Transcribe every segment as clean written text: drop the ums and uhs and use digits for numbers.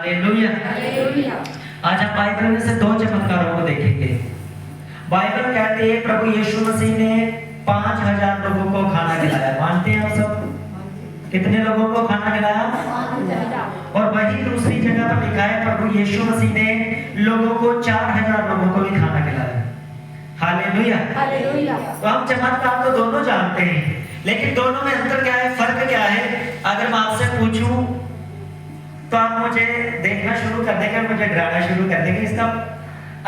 Hallelujah. आज हम Bible में से दो चमत्कारों को देखेंगे। बाइबल कहती है प्रभु यीशु मसीह ने 5000 लोगों को खाना खिलाया। मानते हैं आप सब? कितने लोगों को खाना खिलाया? 5000। और वही दूसरी जगह पर लिखा है प्रभु यीशु मसीह ने लोगों को 4000 लोगों को भी खाना खिलाया। हालेलुया। तो हम चमत्कार तो दोनों जानते हैं, लेकिन दोनों में अंतर क्या है, फर्क क्या है? अगर मैं आपसे पूछूं तो आप मुझे देखना शुरू कर देंगे, मुझे डराना शुरू कर देंगे। इसका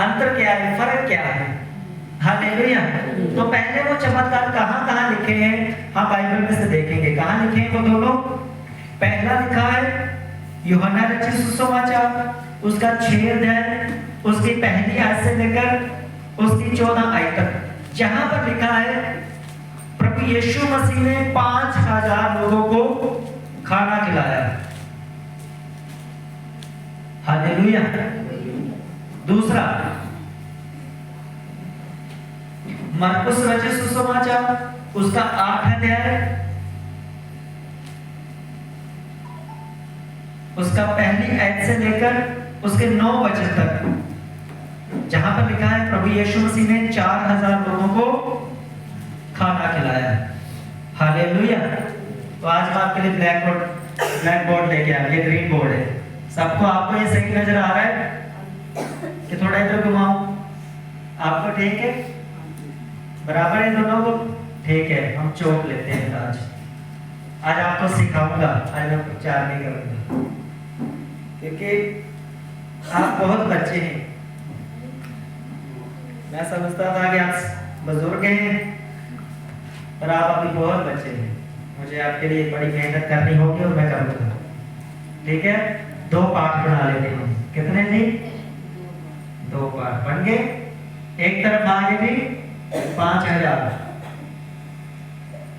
अंतर क्या है, फर्क क्या है? हालेलुया। तो पहले वो चमत्कार कहाँ लिखे हैं, हम बाइबल में से देखेंगे कहाँ लिखे हैं वो दोनों। पहला लिखा है यूहन्ना रचित सुसमाचार, उसका 6 अध्याय, उसकी पहली आयत से लेकर उसकी 14 आयत तक, जहां पर लिखा है प्रभु यीशु मसीह ने 5000 लोगों को खाना खिलाया। हालेलुया। दूसरा मरकुस रचित सुसमाचार, उसका 8 अध्याय, उसका पहली आयत से लेकर उसके 9 वचन तक, जहां पर लिखा है प्रभु यीशु मसीह ने 4000 लोगों को खाना खिलाया। हालेलुया। तो आज मैं आपके लिए ब्लैक बोर्ड लेके आया, ये ग्रीन बोर्ड है। सबको आपको ये सही नजर आ रहा है कि थोड़ा इधर घुमाओ? आपको ठीक है? बराबर है दोनों को? ठीक है, हम चौक लेते हैं आज आपको सिखाऊंगा, आज मैं प्रचार नहीं करूंगा क्योंकि आप बहुत बच्चे हैं। मैं समझता था कि आप बुजुर्ग हैं, पर आप अभी बहुत बच्चे हैं। मुझे आपके लिए बड़ी मेहनत करनी होगी और मैं करूंगा। ठीक है, 2 पार्ट बना लेते हैं। कितने जी? 2 पार्ट बन गए। एक तरफ आगे भी 5000,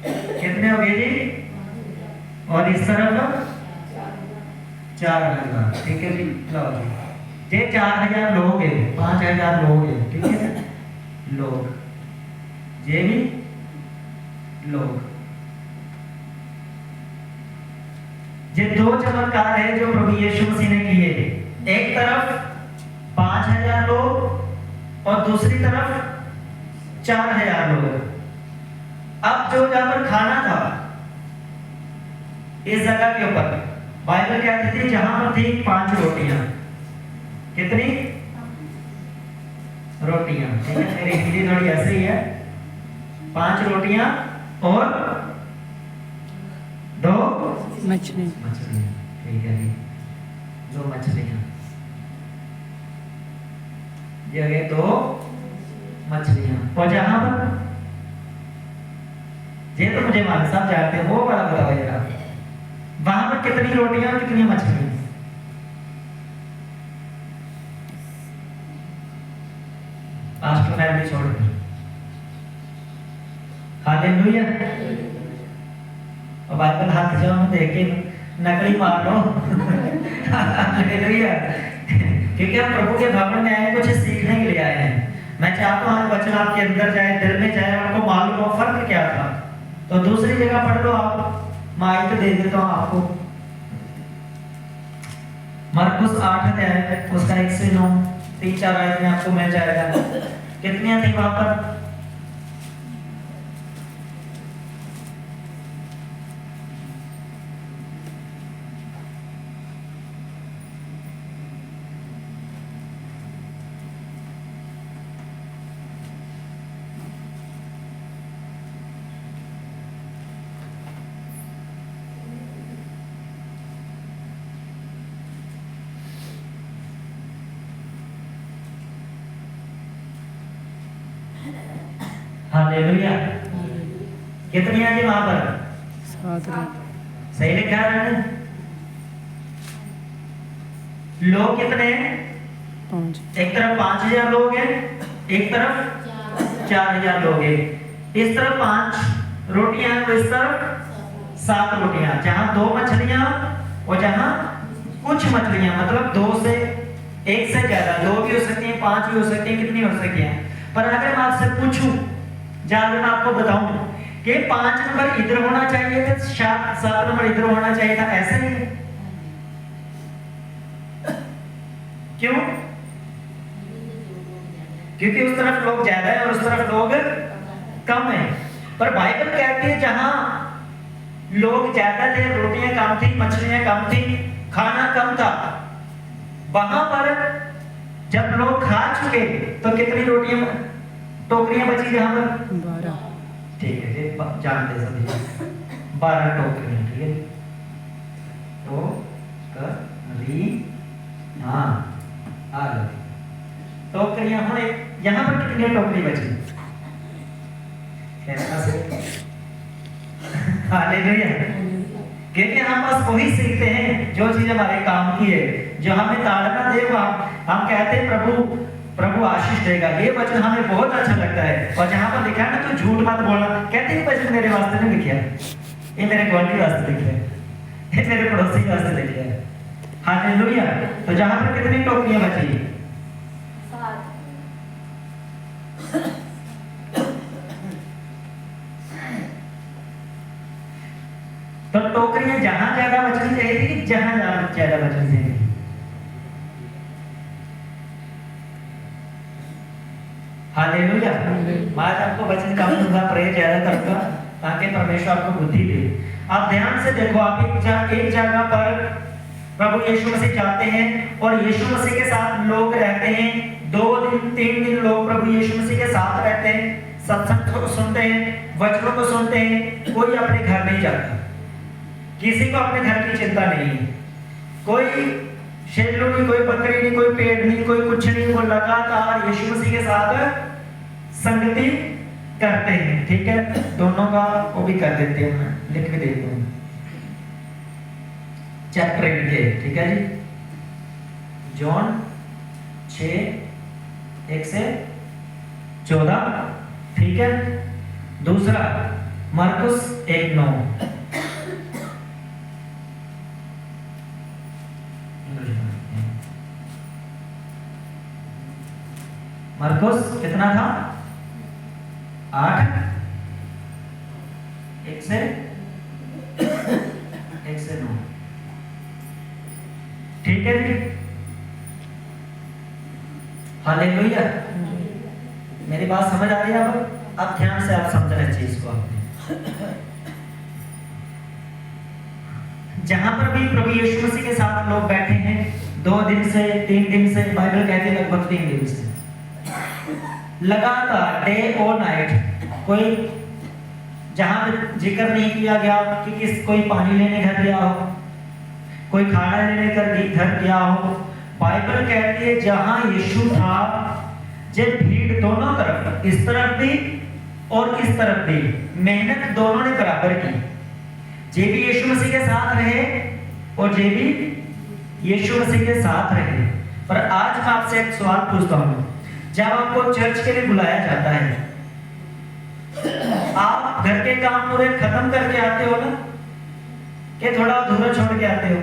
कितने हो गए जी? और इस तरफ 4000। ठीक है जी, लो जी, ये 4000 लोग हैं, 5000 लोग हैं। ठीक है, लोग, ये भी लोग। ये 2 चमत्कार है जो प्रभु यीशु मसीह ने किए। एक तरफ 5000 लोग और दूसरी तरफ 4000 लोग। अब जो जहां पर खाना था इस जगह के ऊपर, बाइबल कहती थी जहां पर थी 5 रोटियां। कितनी रोटियां? ठीक है, मेरी हिंदी थोड़ी ऐसे ही है। 5 रोटियां और 2 मछलियां। ठीक है जी, 2 मछलियां। ये गए 2 मछलियां। और जहां पर, ये तो मुझे मान साहब जानते हैं, वो वाला बताओ जरा, वहां पर कितनी रोटियां और कितनी मछलियां? पास्टर फैमिली छोड़ दो। हालेलुया। और बाइबल हाथ जो हम देख के नकली मार लो। हालेलुया। क्योंकि हम प्रभु के भवन में आए, कुछ सीखने के लिए आए हैं। मैं चाहता हूँ वचन आपके अंदर जाए, दिल में जाए, आपको मालूम हो फर्क क्या था। तो दूसरी जगह पढ़ लो आप, मैं तो दे देता हूँ आपको। मरकुस 8 अध्याय, उसका 1 से 9, 3-4 आयत में आपको मिल जाएगा। कितनी थी वहां पर? हालेलुया। कितनी है जी वहां पर? 7। सही लिखा है ना? लोग कितने हैं? 5। एक तरफ 5000 लोग हैं, एक तरफ 4000 लोग हैं। इस तरफ 5 रोटियां हैं, इस तरफ 7 रोटियां। जहां 2 मछलियां और जहां कुछ मछलियां, मतलब 2 से 1 से ज्यादा, 2 भी हो सकती हैं, 5 भी हो सकती हैं, कितनी हो सकती हैं। पर अगर मैं आपसे पूछूं, जहां मैं आपको बताऊं कि 5 नंबर इधर होना चाहिए था, 7 नंबर इधर होना चाहिए था, ऐसा नहीं है? क्यों? क्योंकि उस तरफ लोग ज्यादा है और उस तरफ लोग कम है। पर बाइबल कहती है जहां लोग ज्यादा थे, रोटियां कम थी, मछलियां कम थी, खाना कम था, वहां पर जब लोग खा चुके तो कितनी रोटियां टोकरियां बची जहां पर? 12। ठीक है, ये जानते सभी 12 टोकरियां। ठीक है, तो करी हाँ आ गई टोकरियां। हूं यहां पर कितनी टोकरी बची? हालेलुया। क्योंकि हम बस वही सीखते हैं जो चीज हमारे काम की है, जो हमें ताड़ना दे हम कहते हैं प्रभु प्रभु आशीष देगा। ये वचन हमें बहुत अच्छा लगता है। और जहां पर लिखा है ना, तो झूठ मत बोलना, कहते हैं वचन मेरे वास्ते नहीं लिखा है, ये मेरे गुआंढी वास्ते लिखा है, ये मेरे पड़ोसी वास्ते लिखा है। हालेलुया। तो जहां पर कितनी टोकरियां बची? 7। तो टोकरियां जहां ज्यादा बचनी चाहिए थी, जहां ज्यादा बचनी चाहिए। हालेलुया। मैं आपको वचन कम दूंगा, प्रे ज्यादा करूंगा ताकि परमेश्वर आपको बुद्धि दे। आप ध्यान से देखो, आप एक जगह पर प्रभु यीशु मसीह जाते हैं और यीशु मसीह के साथ लोग रहते हैं। 2 दिन 3 दिन लोग प्रभु यीशु मसीह के साथ रहते हैं, सत्संग को सुनते हैं, वचनों को सुनते हैं। कोई अपने घर नहीं जाता, किसी को अपने घर की चिंता नहीं है, कोई शेरलू नहीं, कोई बकरी नहीं, कोई पेड़ नहीं, कोई कुछ नहीं। वो लगातार यीशु मसीह के साथ संगति करते हैं। ठीक है, दोनों का वो भी कर देते हैं, मैं लिख के देता हूँ चैप्टर 8 के। ठीक है जी, जॉन 6:1 से 14। ठीक है, दूसरा मरकुस 1:9। मरकुस कितना था? 8 1 से 9। ठीक है जी, हालेलुया। मेरी बात समझ आ रही है? अब ध्यान से आप समझना चीज को। जहां पर भी प्रभु यीशु मसीह के साथ लोग बैठे हैं 2 दिन से 3 दिन से, बाइबल कहती है लगभग 3 दिन से लगातार, डे और नाइट, कोई जहां जिक्र नहीं किया गया कि कोई पानी लेने घर गया हो, कोई खाना लेने घर गया हो। बाइबल कहती है जहां यीशु था, जब भीड़ दोनों तरफ, इस तरफ भी और इस तरफ भी, मेहनत दोनों ने बराबर की। जे भी यीशु मसीह के साथ रहे और जे भी यीशु मसीह के साथ रहे। पर आज मैं आपसे एक सवाल पूछता हूं, जब आपको चर्च के लिए बुलाया जाता है, आप घर के काम पूरे खत्म करके आते हो ना, कि थोड़ा अधूरा छोड़ के आते हो?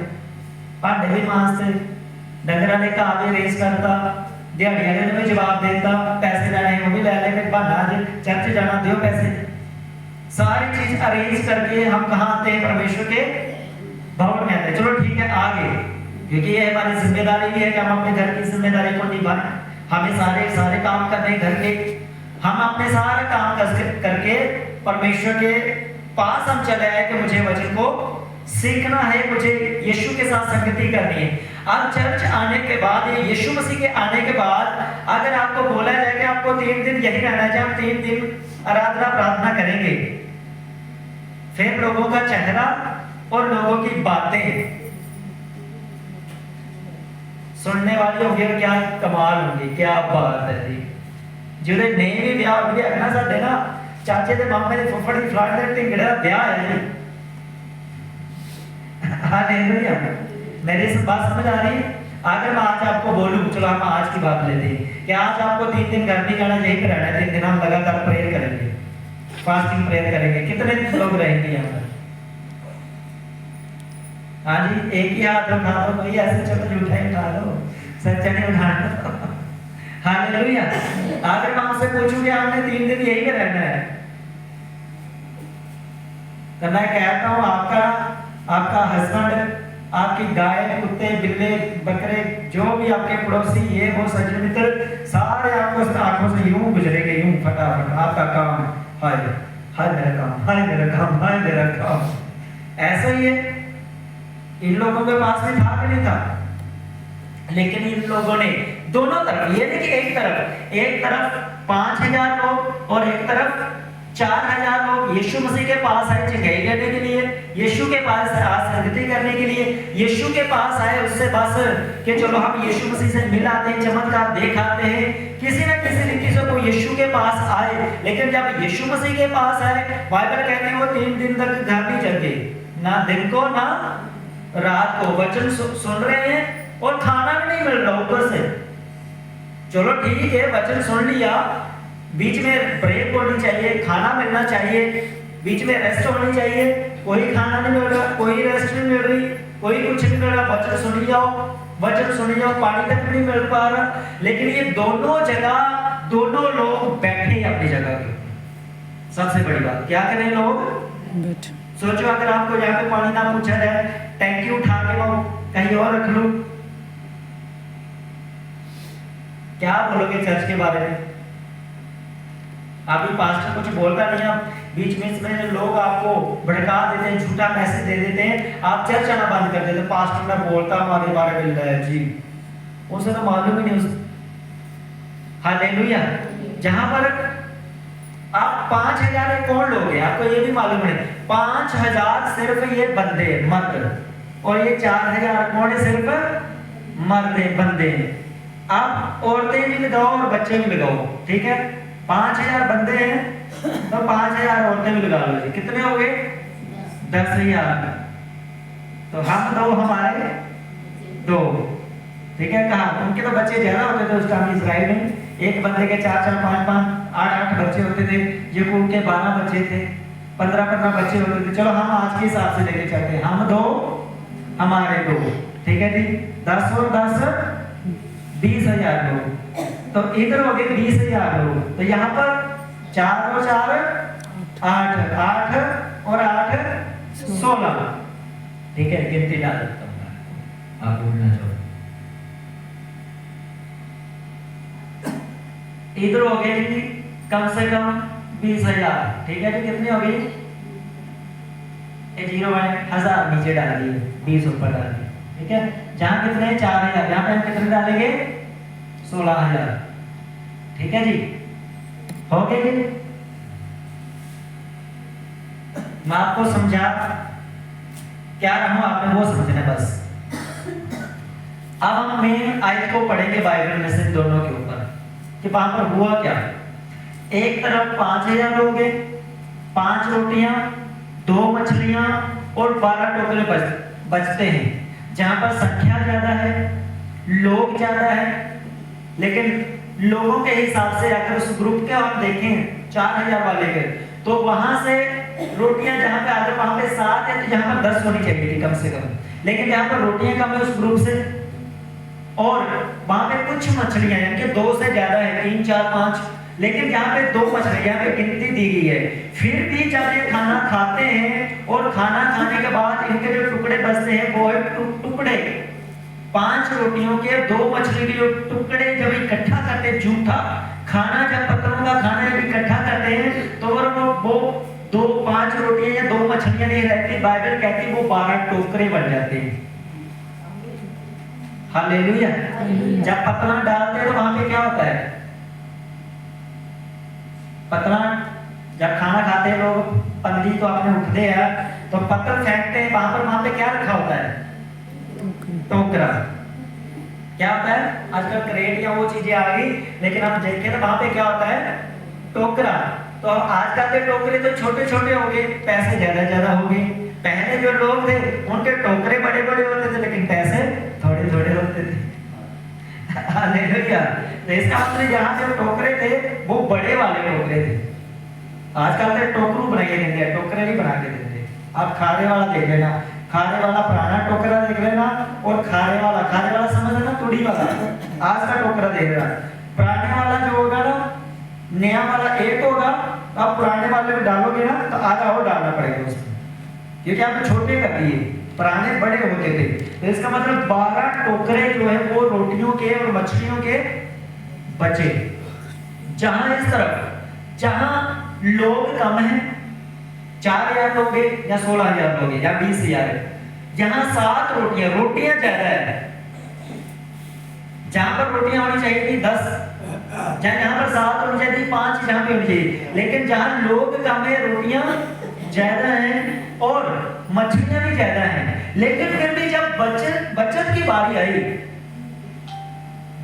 भांडे भी मांजते, डंगरा ने कहा भी रेस करता, दिहाड़िया ने भी जवाब देता, पैसे लेने वो भी ले ले, फिर बहाना चर्च जाना, दो पैसे। सारी चीज अरेंज करके हम कहाँ आते हैं? परमेश्वर के भवन में आते हैं। चलो ठीक है, आगे, क्योंकि ये हमारी जिम्मेदारी भी है कि हम अपने घर की जिम्मेदारी को निभाएं। हमें सारे काम करने घर के, हम अपने सारे काम करके परमेश्वर के पास हम चले आए कि मुझे वचन को सीखना है, मुझे यीशु के साथ संगति करनी है। अब चर्च आने के बाद, यीशु मसीह के आने के बाद, अगर आपको बोला जाए कि आपको 3 दिन यही रहना चाहिए, हम 3 दिन आराधना प्रार्थना करेंगे, फिर लोगों का चेहरा और लोगों की बातें सुनने वाली होगी, क्या कमाल होगी, क्या बात है जी। जिहदे नहीं भी ब्याह हो गया ना, साडे ना चाचे दे मामे दे फुफड़ दी फलाट दे टिंगड़े दा ब्याह है जी। हालेलुया। मेरी इस बात समझ आ रही है? अगर मैं आज आपको बोलूं, चलो हम आज की बात लेते हैं कि आज आपको 3 दिन घर नहीं जाना, यहीं पे रहना है, 3 दिन हम लगातार प्रेयर करेंगे, फास्टिंग प्रेयर करेंगे। कितने लोग रहेंगे यहाँ पर? हाँ जी, एक ही हाथ उठा दो भाई, ऐसे चलो झूठा ही उठा दो, सच्चा नहीं उठाना दो। हालेलुया। अगर मैं आपसे पूछूं कि आपने 3 दिन यही पे रहना है, तो मैं कहता हूं आपका हस्बैंड आपकी गाय, कुत्ते, बिल्ले, बकरे, जो भी आपके पड़ोसी, ये वो सज्जन मित्र, सारे आपको आंखों से यूं गुजरेंगे, यूं फटाफट। आपका काम, हाय हाय मेरा काम, हाय मेरा काम, हाय मेरा काम। ऐसा ही है। इन लोगों के पास भी था कि नहीं था? लेकिन इन लोगों ने दोनों तरफ, ये नहीं कि एक तरफ 5,000 लोग और एक तरफ 4,000 लोग यीशु मसीह के पास आए चंगाई करने के लिए, यीशु के पास संगति करने के लिए, यीशु के पास आए उससे बस कि चलो हम यीशु मसीह से मिल आते हैं, चमत्कार देख आते हैं, किसी न किसी रीति से वो यीशु के पास आए। लेकिन जब यीशु मसीह के पास आए, बाइबल कहती है वो 3 दिन तक घर नहीं जगे, ना दिन को ना रात को। वचन सुन रहे हैं और खाना भी नहीं मिल रहा ऊपर से। चलो ठीक है, वचन सुन लिया, बीच में ब्रेक होनी चाहिए, खाना मिलना चाहिए, बीच में रेस्ट होनी चाहिए। कोई खाना नहीं मिल रहा, कोई रेस्ट नहीं मिल रही, कोई कुछ नहीं मिल रहा। वचन सुन जाओ, पानी तक नहीं मिल पा रहा। लेकिन ये दोनों जगह दोनों लोग बैठे अपनी जगह पे। सबसे बड़ी बात क्या करें लोग? सोचो अगर आपको यहाँ पे पानी ना पूछा जाए, टैंकी उठा के वो कहीं और रख लो, क्या बोलोगे चर्च के बारे में? अभी पास्टर कुछ बोलता नहीं, आप बीच में इसमें लोग आपको भड़का देते हैं, झूठा मैसेज दे देते हैं, आप चर्च आना बंद कर देते हैं। पास्टर ने बोलता हमारे बारे में है जी, उसे तो मालूम ही नहीं उसे। हालेलुया। जहां पर आप 5,000 कौन लोग हैं आपको ये भी मालूम है। 5,000 सिर्फ ये बंदे मर्द, और ये 4,000 कौन है? सिर्फ मर्द बंदे। आप औरतें भी लगाओ और बच्चे भी लगाओ, ठीक है? 5,000 बंदे हैं तो 5,000 औरतें भी लगा लो जी। कितने हो गए? 10,000। तो हम दो, हमारे 2, ठीक है? कहा उनके तो बच्चे ज्यादा होते थे उस टाइम इजराइल में। एक बंदे के 4-4, 5-5, 8-8 बच्चे होते थे। याकूब के 12 बच्चे थे, 15-15 बच्चे होते थे। चलो हम आज के हिसाब से लेके चलते हैं, हम 2, हमारे 2, ठीक है जी? 10 और 10 20,000 लोग। तो इधर हो गए 20,000 लोग। तो यहाँ पर 4 और 4 8, 8 और 8 16, ठीक है? गिनती डाल देता हूँ, आप बोलना चाहो। इधर हो गए जी कम से कम 20,000, ठीक है जी? कितनी हो गई? 0 1000 नीचे डाल दिए, 20 ऊपर डाल दिए, ठीक है? जहां कितने? 4,000, यहाँ पे हम कितने डालेंगे? 16,000, ठीक है जी? हो गए जी? मैं आपको समझा क्या रहा हूं, आपने वो समझना बस। अब हम मेन आयत को पढ़ेंगे बाइबल में से दोनों के ऊपर कि वहां पर हुआ क्या। एक तरफ 5,000 लोग हैं, 5 रोटियां, 2 मछलियां और 12 टोकरे बचते हैं। जहां पर संख्या ज्यादा है, लोग ज्यादा है, लेकिन लोगों के हिसाब से अगर उस ग्रुप के हम देखें 4,000 वाले के, तो वहां से रोटियां जहां पे आगे वहां पे 7 है, तो यहाँ पर 10 होनी चाहिए थी कम से कम। लेकिन यहाँ पर रोटियां कम है उस ग्रुप से, और वहां पे कुछ मछलियां यानी कि 2 से ज्यादा है, 3, 4, 5, लेकिन यहाँ पे 2 मछलियां यहाँ पे गिनती दी गई है। फिर भी जब ये खाना खाते हैं और खाना खाने के बाद इनके जो टुकड़े बचते हैं वो है टुकड़े, 5 रोटियों के 2 मछली के जो टुकड़े जब इकट्ठा करते, जूठा खाना जब पत्थरों का खाना जब इकट्ठा करते हैं तो वो 5 रोटियां या 2 मछलियां नहीं रहती, बाइबल कहती वो 12 टोकरे बन जाते हैं। हालेलुया। जब पतला डालते हैं तो वहां पे क्या होता है? पतला जब खाना खाते हैं लोग, पंदी तो अपने उठते हैं तो पत्थर फेंकते हैं, वहां पे क्या रखा होता है? टोकरा। क्या होता है? आजकल क्रेट या वो चीजें आ गई, लेकिन आप देखें तो वहां पे क्या होता है? टोकरा। तो आजकल के टोकरे तो छोटे छोटे हो गए, पैसे ज्यादा हो गए। पहले जो लोग थे उनके टोकरे बड़े बड़े होते थे, लेकिन पैसे थोड़े थोड़े होते थे। हालेलुया। तो इसका मतलब यहाँ पे टोकरे थे वो बड़े वाले टोकरे थे। आजकल तो टोकरू बनाइए देते हैं, टोकरे नहीं बना के देते। आप खाने वाला देख लेना, खाने वाला पुराना टोकरा देख लेना, और खाने वाला समझ लेना तुड़ी वाला, आज का टोकरा देख लेना। पुराने वाला जो होगा ना, नया वाला एक होगा, आप पुराने वाले में डालोगे ना तो आधा और डालना पड़ेगा उसमें, क्योंकि आपने छोटे कर दिए। पुराने बड़े होते थे। तो इसका मतलब 12 टोकरे जो है वो रोटियों के और मछलियों के बचे। जहां इस तरफ जहां लोग कम है, 4000 लोग हैं या 16000 लोग हैं या 20000 है, जहां 7 रोटियां ज्यादा है। जहां पर रोटियां होनी चाहिए थी 10, जहां पर 7 होनी चाहिए थी 5 जहां पे होनी चाहिए, लेकिन जहां लोग कम है रोटियां ज्यादा हैं और मछलियां भी ज्यादा हैं। लेकिन फिर भी जब बचत की बारी आई,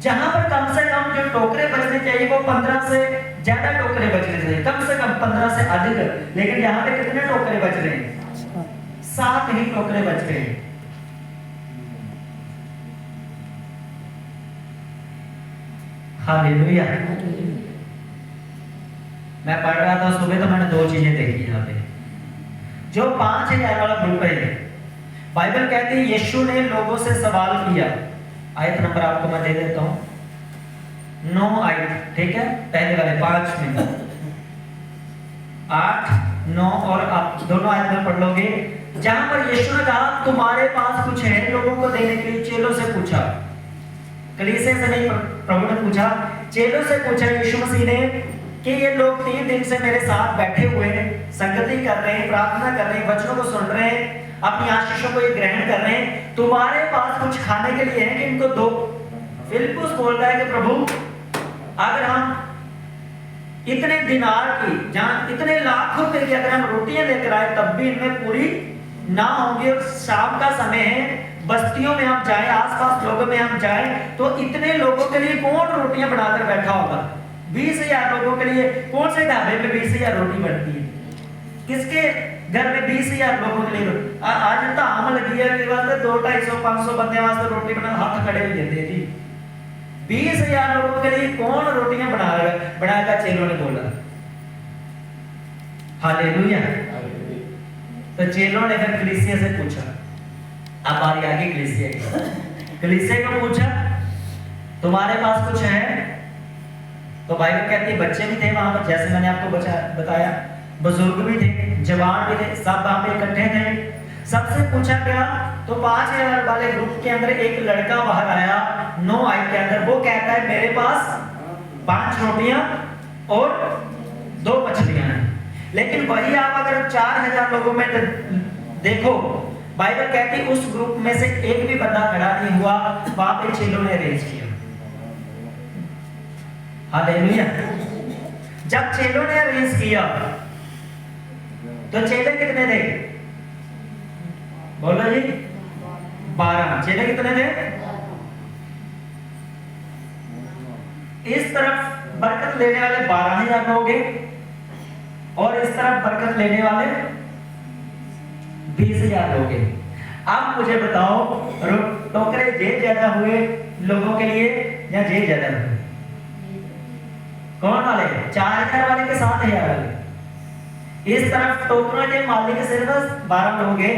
जहां पर कम से कम जो टोकरे बचने चाहिए वो 15 से ज्यादा टोकरे बचने चाहिए, कम से कम 15 से अधिक, लेकिन यहाँ पे कितने टोकरे बच रहे हैं? 7 ही टोकरे बच रहे हैं। हालेलुया। मैं पढ़ रहा था सुबह तो मैंने 2 चीजें देखी यहाँ पे। जो 5000 वाला ग्रुप है, बाइबल कहती है यीशु ने लोगों से सवाल किया। आयत नंबर आपको मैं दे देता हूं, 9 आयत, ठीक है, पहले वाले 5 में 8, 9 और आप दोनों आयत में पढ़ लोगे, जहां पर यीशु ने कहा तुम्हारे पास कुछ है लोगों को देने के लिए। चेलों से पूछा, कलीसिया से नहीं, प्रभु ने पूछा, चेलों से पूछा यीशु मसीह ने कि ये लोग 3 दिन से मेरे साथ बैठे हुए हैं, संगति कर रहे हैं, प्रार्थना कर रहे हैं, वचनों को सुन रहे हैं, अपनी आशीषों को ये ग्रहण कर रहे हैं, तुम्हारे पास कुछ खाने के लिए है कि इनको दो। फिलिप्पुस बोल रहा है कि प्रभु अगर हम इतने दिनार की, जहां इतने लाखों रुपए की अगर हम रोटियां लेकर आए तब भी इनमें पूरी ना होंगी, और शाम का समय है, बस्तियों में हम जाएं, आसपास लोगों में हम जाएं, तो इतने लोगों के लिए कौन रोटियां बनाकर बैठा होगा? 20000 लोगों के लिए कौन से ढाबे में 20000 रोटी बनती है? किसके घर में 20000 लोगों के लिए? आज तो आम लगी है कि बात 200, 250, 500 बंदे वास्ते रोटी बना, हाथ खड़े हो जाते हैं जी। 20000 लोगों के लिए कौन रोटियां बनाएगा? चेलों ने बोला। हालेलुया। तो चेलों ने फिर कलीसिया से पूछा, अब बारी आ गई कलीसिया की। कलीसिया को पूछा तुम्हारे पास कुछ है? तो बाइबल कहती है बच्चे भी थे वहां पर, जैसे मैंने आपको बताया, बुजुर्ग भी थे, जवान भी थे, सब वहां पे इकट्ठे थे। सबसे पूछा गया तो 5000 वाले ग्रुप के अंदर एक लड़का बाहर आया 9 आयत के अंदर, वो कहता है मेरे पास 5 रोटियां और 2 मछलियां हैं। लेकिन वही आप अगर 4000 लोगों में देखो, बाइबल कहती है उस ग्रुप में से एक भी बंदा खड़ा नहीं हुआ, वहां पे चेलों ने अरेंज किया। हालेलुया। जब चेलों ने अरेंज किया तो चेले कितने थे? बोलो जी, 12। चेले कितने थे? इस तरफ बरकत लेने वाले 12000 लोग हैं और इस तरफ बरकत लेने वाले 20000 लोग हैं। अब मुझे बताओ टोकरे जे ज्यादा हुए लोगों के लिए या जे ज्यादा हुए? कौन वाले? 4000 वाले के 7000 वाले? इस तरफ टोकरों के मालिक सिर्फ 12 लोग हैं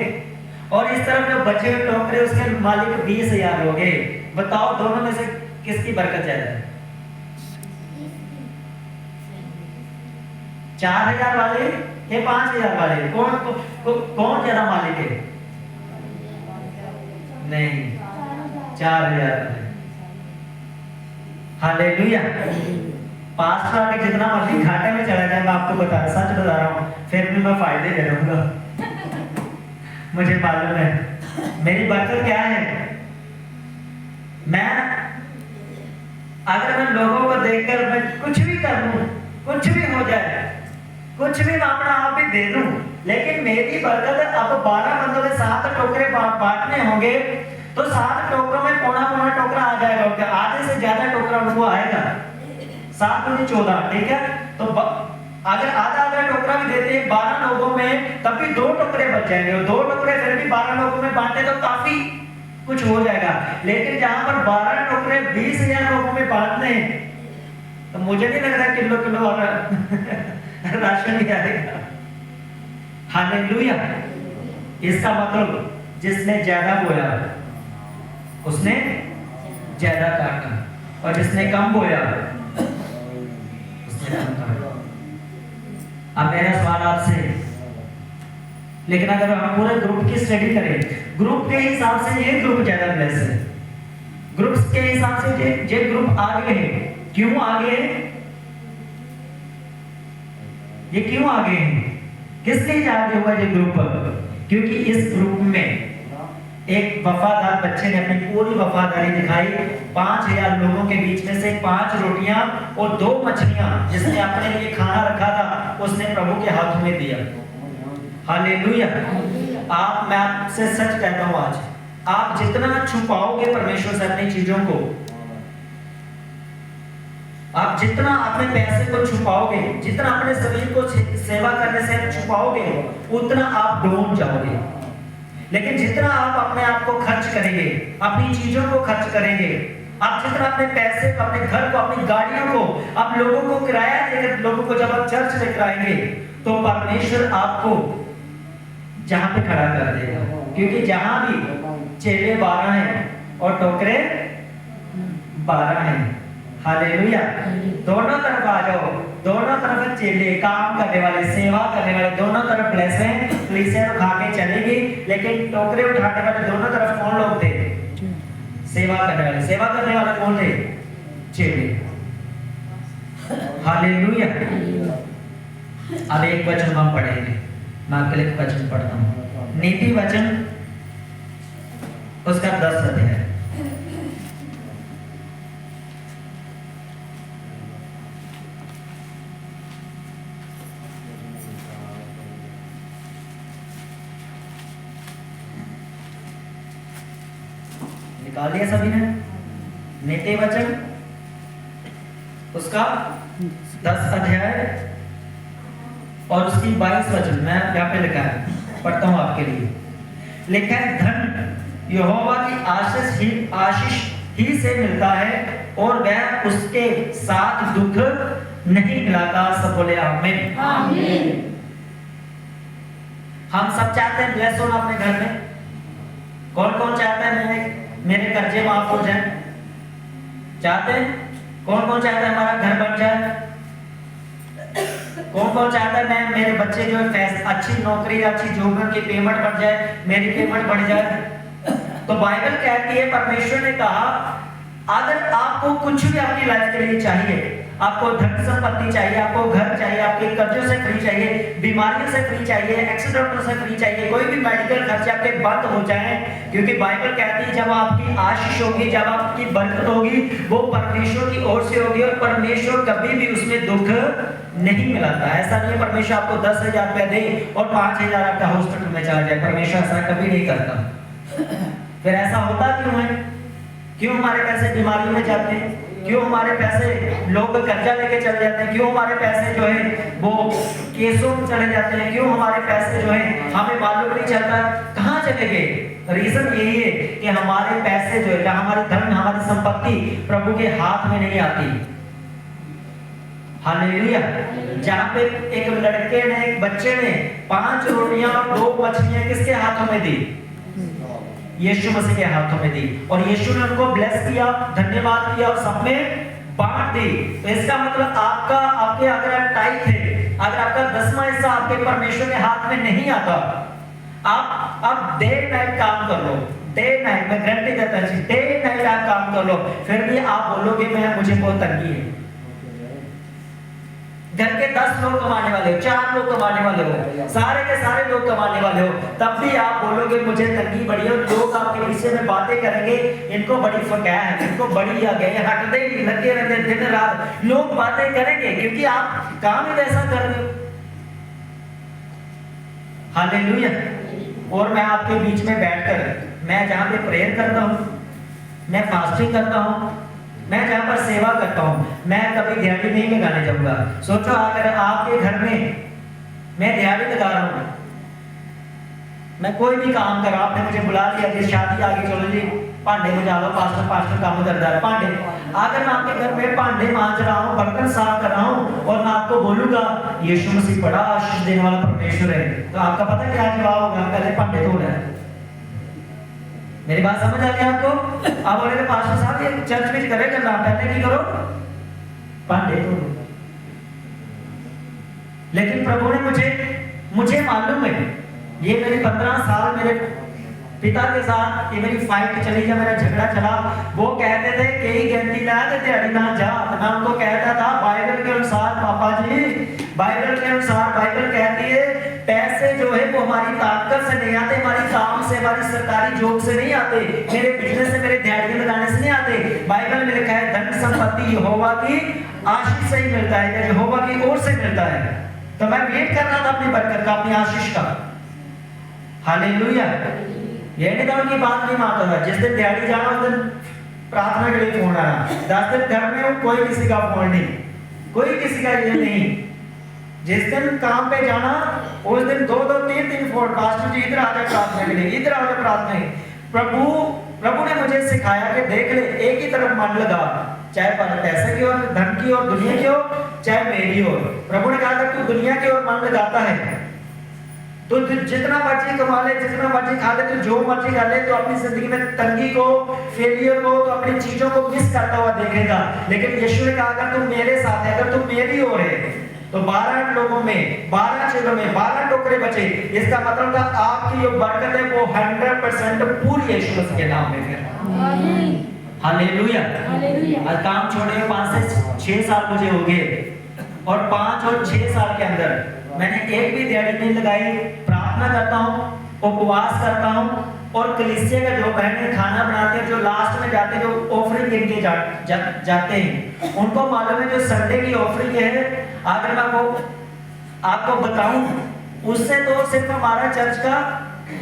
और इस तरफ जो बचे हुए टोकरे उसके मालिक 20000 लोग हैं। बताओ दोनों में से किसकी बरकत ज्यादा है? 4000 वाले या 5000 वाले? कौन ज्यादा मालिक है? नहीं, 4000 वाले। हालेलुया। पास्टर आके जितना मर्जी घाटे में चला जाए, मैं आपको सच बता रहा हूँ, फिर भी मैं फायदे ले लूंगा। मुझे मालूम है मेरी बरकत क्या है। मैं अगर मैं लोगों को देखकर मैं कुछ भी कर लूं, कुछ भी हो जाए, कुछ भी मैं अपना आप भी दे दूं, लेकिन मेरी बरकत अब 12 बंदों के 7 टोकरे बांटने होंगे, तो 7 टोकरों में पौना टोकरा आ जाएगा, आधे से ज्यादा टोकरा उनको आएगा। 7 दूनी 14, ठीक है। तो अगर आधा टोकरा भी देते हैं 12 लोगों में, तब भी 2 टोकरे बच जाएंगे, और 2 टोकरे फिर भी 12 लोगों में बांटे तो काफी कुछ हो जाएगा। लेकिन जहां पर 12 टोकरे 20000 लोगों में बांटने, तो मुझे नहीं लग रहा किलो और राशन ही आएगा। हालेलुया। इसका मतलब जिसने ज्यादा बोया उसने ज्यादा काटा, और जिसने कम बोया उसने कम काटा। अब मेरा सवाल आपसे, लेकिन अगर हम पूरे ग्रुप की स्टडी करें, ग्रुप के हिसाब से ये ग्रुप ज्यादा ब्लेस है। ग्रुप्स के हिसाब से ये ग्रुप आगे है। क्यों आगे है? ये क्यों आगे है? किस लिए आगे हुआ ये ग्रुप? क्योंकि इस ग्रुप में एक वफादार बच्चे ने अपनी पूरी वफादारी दिखाई। 5000 लोगों के बीच में से 5 रोटियां और 2 मछलियां जिसने अपने लिए खाना रखा था, उसने प्रभु के हाथों में दिया। हालेलुया। मैं आपसे सच कहता हूं, आज आप जितना छुपाओगे परमेश्वर से अपनी चीजों को, आप जितना अपने पैसे को छुपाओगे, जितना अपने शरीर को सेवा करने से छुपाओगे, उतना आप डूब जाओगे। लेकिन जितना आप अपने आप को खर्च करेंगे, अपनी चीजों को खर्च करेंगे, आप जितना अपने पैसे को, अपने घर को, अपनी गाड़ियों को, आप लोगों को किराया देकर लोगों को जब आप चर्च लेकर आएंगे, तो परमेश्वर आपको जहां पे खड़ा कर देगा। क्योंकि जहां भी चेले 12 हैं और टोकरे 12 हैं। हालेलुया। दोनों तरफ आ जाओ, दोनों तरफ चेले, काम करने वाले, सेवा करने वाले, दोनों तरफ ब्लेस हैं। कलीसिया उठा के चलेगी, लेकिन टोकरे उठाने वाले दोनों तरफ कौन लोग थे? सेवा करने वाले। सेवा करने वाले कौन थे? चेले। हालेलुया। अब एक वचन हम पढ़ेंगे, मैं आपके लिए वचन पढ़ता हूं। नीति वचन उसका 10 अध्याय। निकाल लिया सभी ने? नीति वचन उसका 10 अध्याय और उसकी 22 वचन मैं यहाँ पे लिखा है, पढ़ता हूँ आपके लिए। लिखा है, धन यहोवा की आशीष ही से मिलता है और वह उसके साथ दुख नहीं मिलाता। सब बोले आमीन। आमीन। हम सब चाहते हैं ब्लेस होना अपने घर में। कौन कौन चाहता है मेरे कर्जे माफ हो जाए? चाहते हैं? कौन कौन चाहता है हमारा घर बन जाए? कौन कौन चाहता है मैं मेरे बच्चे जो है अच्छी नौकरी, अच्छी जॉब की पेमेंट बढ़ जाए, मेरी पेमेंट बढ़ जाए? तो बाइबल कहती है, परमेश्वर ने कहा, अगर आपको कुछ भी अपनी लाइफ के लिए चाहिए, आपको धन संपत्ति चाहिए, आपको घर चाहिए, आपके कर्जों से फ्री चाहिए, बीमारियों से फ्री चाहिए, एक्सीडेंटों से फ्री चाहिए, कोई भी मेडिकल खर्चे आपके बंद हो जाए, क्योंकि बाइबल कहती है जब आपकी आशीष होगी, जब आपकी बरकत होगी, वो परमेश्वर की ओर से होगी और परमेश्वर कभी भी उसमें दुख नहीं मिलाता। ऐसा नहीं है परमेश्वर आपको 10,000 रुपया दे और 5,000 आपका हॉस्पिटल में चला जाए। परमेश्वर ऐसा कभी नहीं करता। फिर ऐसा होता क्यों है? क्यों हमारे पैसे बीमारियों में जाते हैं? क्यों हमारे पैसे लोग कर्जा लेके चले जाते हैं? क्यों हमारे पैसे जो है वो केसों में चले जाते हैं? क्यों हमारे पैसे जो है हमें मालूम नहीं चलता कहाँ चले गए? रीजन यही है कि हमारे पैसे जो है, हमारी धन, हमारी संपत्ति प्रभु के हाथ में नहीं आती। हालेलुया। जहाँ पे एक लड़के ने, एक बच्चे ने 5 रोटियां और 2 मछलियां किसके हाथों में दी? यीशु मसीह के हाथों में दी। और यीशु ने उनको ब्लेस किया, धन्यवाद किया और सब में बांट दी। तो इसका मतलब आपके अगर आप टाइट है, अगर आपका 10वां हिस्सा आपके परमेश्वर के हाथ में नहीं आता, आप डे नाइट काम कर लो, डे नाइट, मैं गारंटी देता हूं, डे नाइट आप काम कर लो, फिर भी आप बोलोगे मुझे बहुत तंगी है। घर के 10 लोग कमाने वाले हो, 4 लोग कमाने वाले हो, सारे के सारे लोग कमाने वाले हो, तब भी आप बोलोगे मुझे तंगी बड़ी है। लोग आपके विषय में बातें करेंगे, इनको बड़ी फकाया है, इनको बड़ी आ गई, हटते ही लगे रहते दिन रात लोग बातें करेंगे, क्योंकि आप काम ही ऐसा कर रहे हो। हालेलुया। और मैं आपके बीच में बैठकर, मैं जहाँ पे प्रेयर करता हूँ, मैं फास्टिंग करता हूँ, मैं जहां पर सेवा करता हूं, मैं कभी दिहाड़ी नहीं लगाने जाऊंगा। सोचो अगर आपके घर में मैं दिहाड़ी लगा रहा हूं, मैं कोई भी काम कर रहा हूं, आपने मुझे बुला लिया कि शादी आ गई, चलो जी भांडे बजा लो, पास्टर काम करता है भांडे। अगर मैं आपके घर में भांडे मांज रहा हूं, बर्तन साफ कर रहा हूं और मैं आपको बोलूंगा यीशु मसीह बड़ा आशीष देने वाला परमेश्वर है, तो आपका पता क्या जवाब होगा? पहले भांडे धो रहा है। मेरी बात समझ आ गई आपको? आप बोले पास्टर साहब ये चर्च में करे करना, पहले की करो भांडे धो। लेकिन प्रभु ने मुझे मालूम है ये मेरी 15 साल मेरे पिता के साथ ये मेरी फाइट चली, जब मेरा झगड़ा चला, वो कहते थे कई गिनती ला ते दिहाड़ी ना जा, मैं उनको कहता था बाइबल के अनुसार पापा जी, बाइबल के अनुसार बाइबल कहती है पैसे जो है वो हमारी ताकत से नहीं आते, हमारी काम से, हमारी सरकारी जॉब से नहीं आते, मेरे बिजनेस से, मेरे दिहाड़ी लगाने से नहीं आते। बाइबल में लिखा है धन संपत्ति यहोवा की आशीष से ही मिलता है, या यहोवा की ओर से मिलता है। तो मैं वेट कर रहा था अपनी बरकत का, अपनी आशीष का। हालेलुया। ये नहीं था उनकी बात नहीं मानता था। जिस दिन दिहाड़ी जाना उस दिन प्रार्थना के लिए फोन आना, 10 दिन घर में हूं कोई किसी का फोन नहीं, कोई किसी का ये नहीं। जिस दिन काम पे जाना उस दिन 2-2 3-3 फोन, पास्टर जी इधर आ जाए प्रार्थना के लिए, इधर आ जाए प्रार्थना। प्रभु ने मुझे सिखाया कि देख ले, एक ही तरफ मन लगा, चाहे पैसे की और धन की और दुनिया की हो, चाहे मेरी हो। प्रभु ने कहा था तू दुनिया की ओर मन लगाता है तो जितना मर्जी कमा ले, जितना मर्जी खा ले, तू जो मर्जी कर ले, तो अपनी जिंदगी में तंगी को, फेलियर को, तो अपनी चीजों को मिस करता हुआ देखेगा। लेकिन यीशु ने कहा अगर तू मेरे साथ है, अगर तू मेरी ओर है, तो 12 लोगों में, 12 चेलों में 12 टोकरे बचे। इसका मतलब था आपकी जो बरकत है वो 100% पूरी यीशु मसीह के नाम में फिर। हालेलुया। आज काम छोड़े 5 से 6 साल मुझे हो गए, और 5 और 6 साल के अंदर मैंने एक भी दिहाड़ी नहीं लगाई। प्रार्थना करता हूँ, उपवास करता हूँ, और कलीसिया का जो बहनें खाना बनाते हैं, जो लास्ट में जाते हैं, जो ऑफरिंग गिन के जाते हैं, उनको मालूम है जो संडे की ऑफरिंग है, अगर मैं वो आपको बताऊं, उससे तो सिर्फ हमारा चर्च का,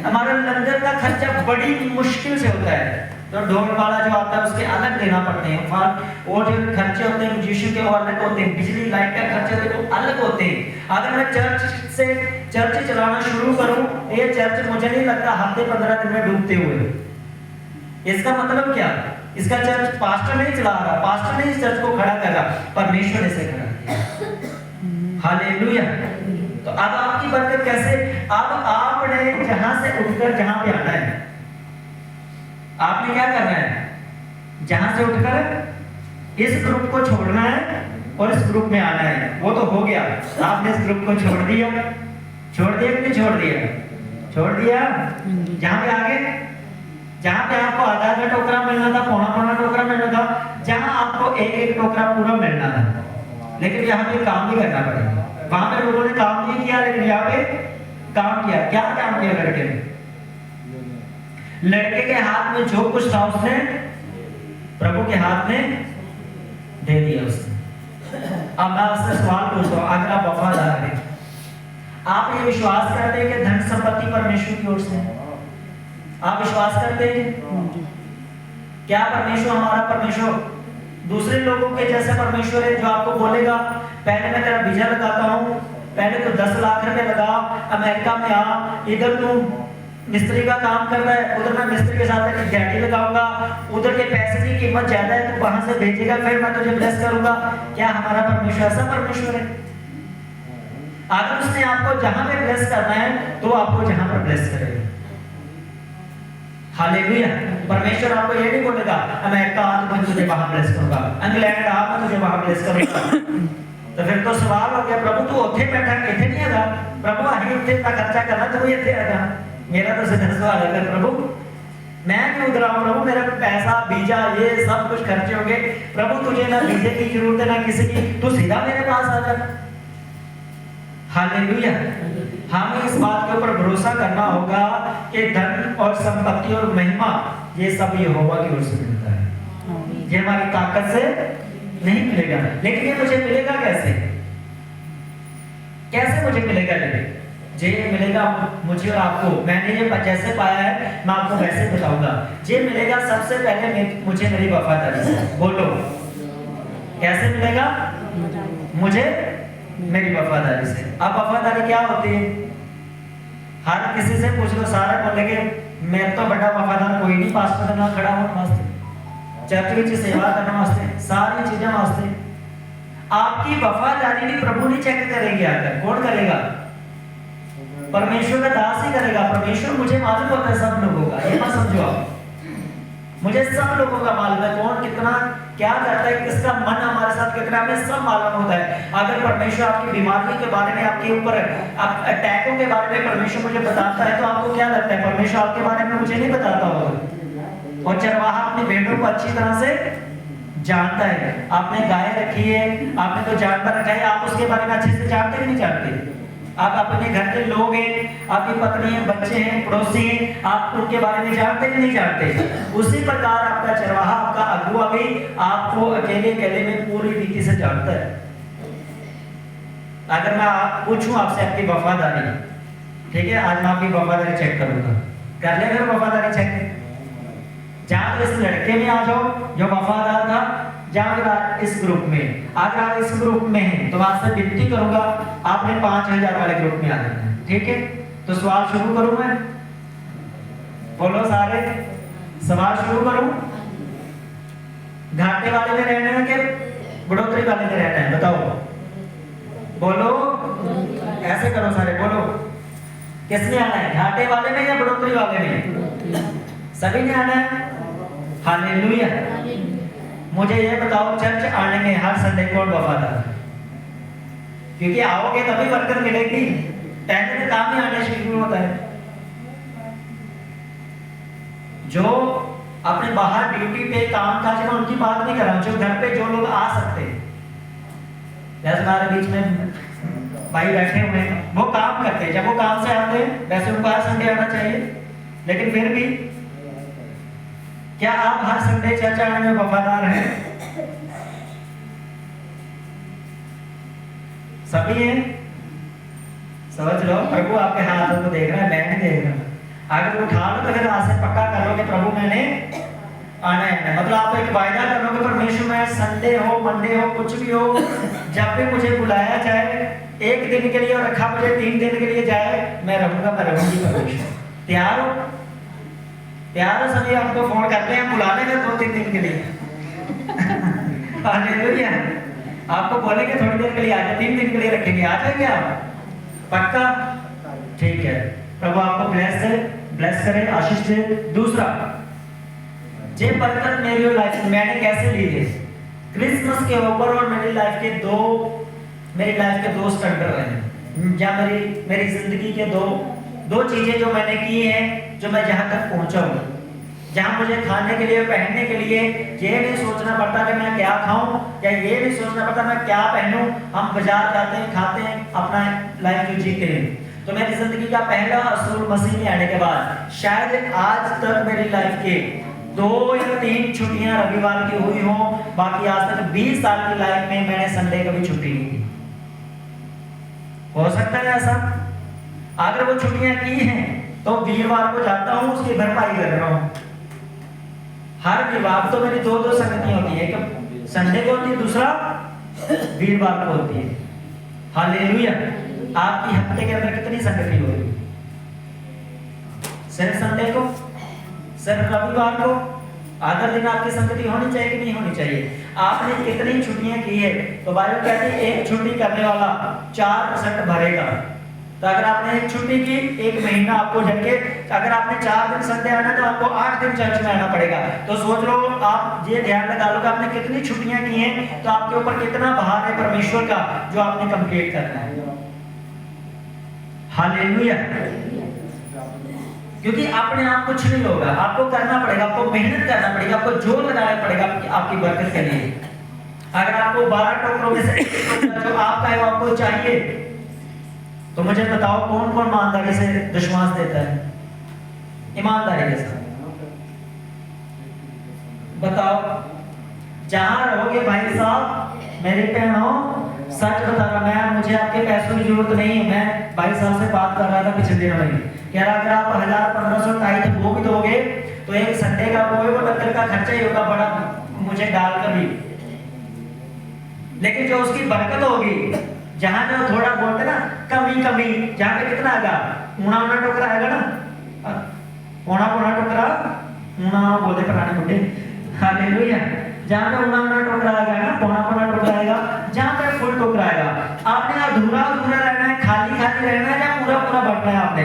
हमारा लंगर का खर्चा बड़ी मुश्किल से होता है। तो ढोल वाला जो आता है उसके अलग देना पड़ते हैं, और जो खर्चे होते हैं म्यूजिशियन के वो अलग होते हैं, बिजली लाइट का खर्चे होते हैं वो अलग होते हैं। अगर मैं चर्च चलाना शुरू करूं, ये चर्च मुझे नहीं लगता हफ्ते 15 दिन में डूबते हुए। इसका मतलब क्या? इसका चर्च पास्टर नहीं चला रहा, पास्टर नहीं इस चर्च को खड़ा कर रहा, परमेश्वर ने इसे खड़ा किया। हालेलुया। तो अब आपकी बरकत कैसे? अब आपने जहां से उठकर जहां पे आना है, आपने क्या करना है? जहां से उठकर इस ग्रुप को छोड़ना है और इस ग्रुप में आना है। वो तो हो गया, आपने इस ग्रुप को छोड़ दिया कि नहीं छोड़ दिया? छोड़ दिया। जहां पे आगे, जहां पे आपको आधा टोकरा मिलना था, पौना टोकरा मिलना था, जहां आपको एक टोकरा पूरा मिलना था, लेकिन यहाँ पे काम भी करना पड़ेगा। वहां पे लोगों ने काम नहीं किया, लेकिन यहाँ पे काम किया। क्या काम किया लड़के ने? लड़के के हाथ में जो कुछ था उसने प्रभु के हाथ में दे दिया उसने। अब मैं आपसे सवाल पूछता हूं, अगर आप वफादार हैं, आप ये विश्वास करते हैं कि धन संपत्ति परमेश्वर की ओर से है? आप विश्वास करते हैं? क्या परमेश्वर, हमारा परमेश्वर दूसरे लोगों के जैसे परमेश्वर है जो आपको बोलेगा पहले मैं तेरा वीजा लगाता हूं, पहले तो 10 लाख रुपए लगा, अमेरिका में आ, इधर तू मिस्त्री का काम कर रहा है, उधर मैं मिस्त्री के साथ एक गाड़ी लगाऊंगा, उधर के पैसे की कीमत ज्यादा है, तू वहां से भेजेगा, फिर मैं तुझे ब्लेस करूंगा। क्या हमारा परमेश्वर ऐसा परमेश्वर है? अगर उसने आपको जहां पे ब्लेस करना है तो आपको जहां पर ब्लेस करेगा। हालेलुया। परमेश्वर आपको ये नहीं बोलेगा अमेरिका आ तो मैं तुझे वहां ब्लेस करूंगा, इंग्लैंड आ मैं तुझे वहां ब्लेस करूंगा। तो फिर तो सवाल हो गया, प्रभु तू उत्थे बैठा इथे नहीं आगा, प्रभु अहीं उत्थे इतना खर्चा करना तू इथे आगा। मेरा तो सीधा सवाल है, प्रभु मैं क्यों उधर आऊं? प्रभु मेरा पैसा, वीजा, ये सब कुछ खर्चे होंगे, प्रभु तुझे ना वीजे की जरूरत है ना किसी की, तू सीधा मेरे पास आ जा। हालेलुया। हमें इस बात के ऊपर भरोसा करना होगा कि धन और संपत्ति और महिमा ये सब यहोवा की ओर से मिलता है, ये हमारी ताकत से नहीं मिलेगा। लेकिन ये मुझे मिलेगा कैसे? कैसे मुझे मिलेगा? लेकिन जे मिलेगा मुझे और आपको, मैंने ये जैसे पाया है मैं आपको वैसे बताऊंगा। जे मिलेगा सबसे पहले मुझे मेरी वफादारी से। बोलो कैसे मिलेगा? मुझे मेरी वफादारी से। अब वफादारी क्या होती है? हर किसी से पूछ लो, सारे बोलेंगे मैं तो बड़ा वफादार कोई नहीं, पास्टर ना खड़ा होने वास्ते, चर्च में सेवा करने वास्ते, सारी चीजें वास्ते। आपकी वफादारी भी प्रभु नहीं चेक करेंगे, आकर कौन करेगा? परमेश्वर का दास ही करेगा। परमेश्वर मुझे मालूम होता है सब लोगों का, ये मत समझो आप, मुझे सब लोगों का मालूम है कौन कितना क्या करता है, किसका मन हमारे साथ कितना, हमें सब मालूम होता है। अगर परमेश्वर आपकी बीमारी के बारे में, आपके ऊपर अटैकों के बारे में परमेश्वर मुझे बताता है, तो आपको क्या लगता है परमेश्वर आपके बारे में मुझे नहीं बताता होगा? और चरवाहा अपनी भेड़ों को अच्छी तरह से जानता है। आपने गाय रखी है, आपने तो जानवर रखा है, आप उसके बारे में अच्छे से जानते कि नहीं जानते? आप अपने घर के लोग हैं, आपकी पत्नी है, बच्चे हैं, पड़ोसी हैं, आप उनके बारे में जानते कि नहीं जानते? उसी प्रकार आपका चरवाहा, आपका अगुआ भी आपको अकेले अकेले में पूरी रीति से जानता है। अगर मैं पूछूं आपसे आपकी वफादारी, ठीक है, आज मैं आपकी वफादारी चेक करूंगा, कर ले अगर वफादारी चेक। जहां तो इस लड़के में आ जाओ जो वफादार था, जहां फिर इस ग्रुप में, अगर आप इस ग्रुप में हैं तो मैं आपसे विनती करूंगा आपने 5000 वाले ग्रुप में आ जाना है, ठीक है? तो सवाल शुरू करूं मैं, बोलो सारे, सवाल शुरू करूं। घाटे वाले में रहना है कि बढ़ोतरी वाले में रहना है, बताओ, बोलो, ऐसे करो सारे, बोलो किसमें आना है, घाटे वाले में या बढ़ोतरी वाले में? सभी ने आना है। हालेलुया। मुझे ये बताओ चर्च आने में हर संडे कौन वफादार है? क्योंकि आओगे तभी बरकत मिलेगी, पहले तो काम ही आने शुरू होता है। जो अपने बाहर ड्यूटी पे काम काज में उनकी बात नहीं कर रहा हूं, जो घर पे जो लोग आ सकते हैं, जैसे हमारे बीच में भाई बैठे हुए हैं, वो काम करते हैं, जब वो काम से आते हैं वैसे उनको हर संडे आना चाहिए, लेकिन फिर भी क्या आप हर संडे चर्च आने में वफादार हैं? सभी हैं? समझ लो, प्रभु आपके हाथों को देख रहा है, मैं नहीं देख रहा। अगर उठा लो तो फिर आज से पक्का कर लो कि प्रभु मैंने आना है, मतलब आप एक वायदा कर लो कि परमेश्वर मैं संडे हो, मंडे हो, कुछ भी हो, जब भी मुझे बुलाया जाए, एक दिन के लिए और रखा मुझे 3 दिन के लिए जाए, मैं रहूंगा, मैं रहूंगी परमेश्वर। तैयार हो? तैयार हो सभी? आपको फोन करते हैं, बुला लेंगे 2-3 दिन के लिए। हालेलुया। आपको बोलेंगे थोड़ी देर के लिए आ जाए, 3 दिन के लिए रखेंगे, आ जाएंगे आप? पक्का? ठीक है, प्रभु आपको ब्लेस करे, आशीष दे। दूसरा, ये बरकत मेरी लाइफ मैंने कैसे ली है? क्रिसमस के ऊपर और मेरी लाइफ के दो स्टंट रहे, या मेरी जिंदगी के दो चीजें जो मैंने की हैं, जो मैं जहां तक पहुंचा हूं, जहां मुझे खाने के लिए, पहनने के लिए ये नहीं सोचना पड़ता कि मैं क्या खाऊं, या ये नहीं सोचना पड़ता मैं क्या पहनूं। हम बाजार जाते हैं, खाते हैं, अपना लाइफ जो जीते हैं। तो मेरी जिंदगी का पहला असूल मसीह में आने के बाद शायद आज तक मेरी लाइफ के 2 या 3 छुट्टियां रविवार की हुई हो, बाकी आज तक 20 साल की लाइफ में मैंने संडे कभी छुट्टी नहीं की। हो सकता है ऐसा? अगर वो छुट्टियां की हैं तो वीरवार को जाता हूं, उसकी भरपाई कर रहा हूं। हर वीरवार तो मेरी 2 संगतियां होती है, एक संडे को होती है, दूसरा वीरवार को होती है। हालेलुया। आपकी हफ्ते के अंदर कितनी संगति हो रही? सिर्फ संडे को, सिर्फ रविवार को? आधा दिन आपकी संगति होनी चाहिए कि नहीं होनी चाहिए? आपने कितनी छुट्टियां की है? तो बाइबल कहती है एक छुट्टी करने वाला 4% भरेगा। तो अगर आपने एक छुट्टी की, 1 महीना आपको झटके, अगर आपने 4 दिन संडे आना तो आपको 8 दिन चर्च में आना पड़ेगा। तो सोच लो, आप ये ध्यान लगा लो कि आपने कितनी छुट्टियां की हैं, तो आपके ऊपर कितना भार है परमेश्वर का जो आपने कंप्लीट करना है। हालेलुया। क्योंकि अपने आप कुछ नहीं होगा, आपको करना पड़ेगा, आपको मेहनत करना पड़ेगा, आपको जोर लगाना पड़ेगा आपकी बरकत के लिए। अगर आपको 12 टोकरों में से जो आपका है वो आपको चाहिए, तो मुझे बताओ कौन कौन ईमानदारी से विश्वास देता है? ईमानदारी के साथ बताओ। जहां रहोगे भाई साहब, मेरी बहनों, सच बता रहा मैं, मुझे आपके पैसों की जरूरत नहीं है। मैं भाई साहब से बात कर रहा था पिछले दिनों में, कह रहा अगर आप 1000-1500 टाइट वो भी दोगे तो एक संडे का वो लंगर का खर्चा ही होगा बड़ा, मुझे डालकर भी। लेकिन जो उसकी बरकत होगी, जहां जो थोड़ा बोलते ना कमी, जहां पे कितना आएगा? ऊना टोकरा आएगा ना, पौना टोकरा, ऊना बोलते पुराने बुढ़े। हालेलुया। जहां पे ऊना टोकरा आएगा ना, पौना टोकरा आएगा, जहां पे फुल टोकरा आएगा। आपने अधूरा रहना है, खाली रहना है, या पूरा बढ़ना है? आपने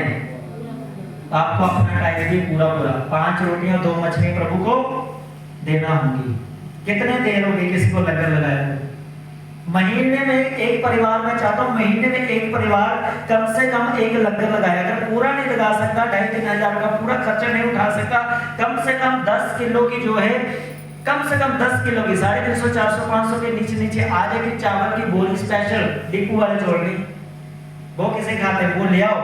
आपको अपना टाइम भी पूरा 5 रोटियां 2 मछली प्रभु को देना होंगी। कितने देर हो गई किसी को लंगर लगाया हुए? महीने में एक परिवार, मैं चाहता हूँ महीने में एक परिवार कम से कम एक लंगर लगाया। अगर पूरा नहीं लगा सकता, 2,500-3,000 का पूरा खर्चा नहीं उठा सकता, कम से कम 10 किलो की जो है, कम से कम 10 किलो की 350, 400, 500 के नीचे नीचे आधे की चावल की बोरी स्पेशल डिपू वाले जोड़ ली, वो किसे खाते हैं वो ले आओ,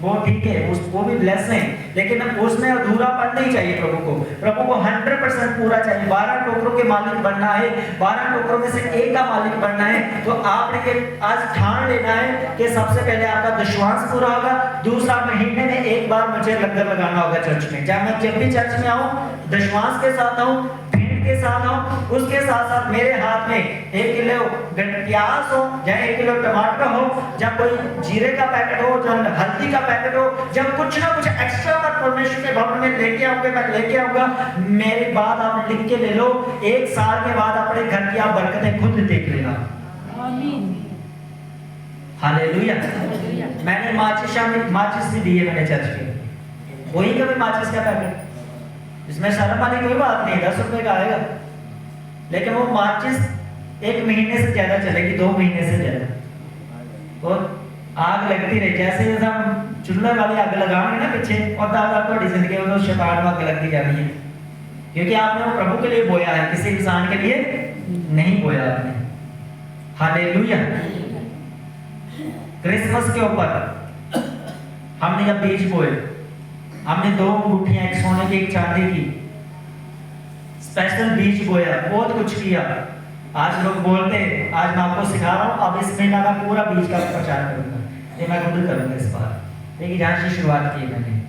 वो ठीक है, उसको भी ब्लेस है, लेकिन उसमें अधूरापन नहीं चाहिए। प्रभु को 100% पूरा चाहिए। 12 टोकरों के मालिक बनना है, 12 टोकरों में से एक का मालिक बनना है, तो आपने आज ठान लेना है कि सबसे पहले आपका दशवांश पूरा होगा। दूसरा, महीने में एक बार मुझे लंगर लगाना होगा चर्च में। चाहे मैं जब भी चर्च में आऊं दशवांश के साथ आऊं, के साथ आऊं, उसके साथ साथ मेरे हाथ में 1 किलो प्याज हो, या 1 किलो टमाटर हो, जब कोई जीरे का पैकेट हो, जब हल्दी का पैकेट हो, जब कुछ ना कुछ एक्स्ट्रा मैं परमेश्वर के भवन में लेके आऊंगा, मैं लेके आऊंगा। मेरी बात आप लिख के ले लो, 1 साल के बाद अपने घर की आप बरकतें खुद देख लेना। आमीन, हालेलुया। मैंने माचिस भी दी है मैंने चर्च के, वही कभी माचिस का पैकेट, इसमें शर्म वाली कोई बात नहीं, 10 रुपए का आएगा, लेकिन वो माचिस 1 महीने से ज्यादा चलेगी, 2 महीने से ज्यादा, और आग लगती रहे। जैसे हम चूल्हे वाली आग लगाएंगे ना पीछे, और दादा आपको जिंदगी में तो शैतान में आग लगती जा रही है, क्योंकि आपने वो प्रभु के लिए बोया है, किसी इंसान के लिए नहीं बोया आपने। हालेलुया। क्रिसमस के ऊपर हमने जब बीज बोए, हमने 2 अंगूठियां, एक सोने की एक चांदी की, स्पेशल बीज बोया, बहुत कुछ किया। आज लोग बोलते हैं, आज मैं आपको सिखा रहा हूं, अब इस महीना का पूरा बीज का प्रचार करूंगा, ये मैं खुद करूंगा इस बार, लेकिन जहां से शुरुआत की मैंने।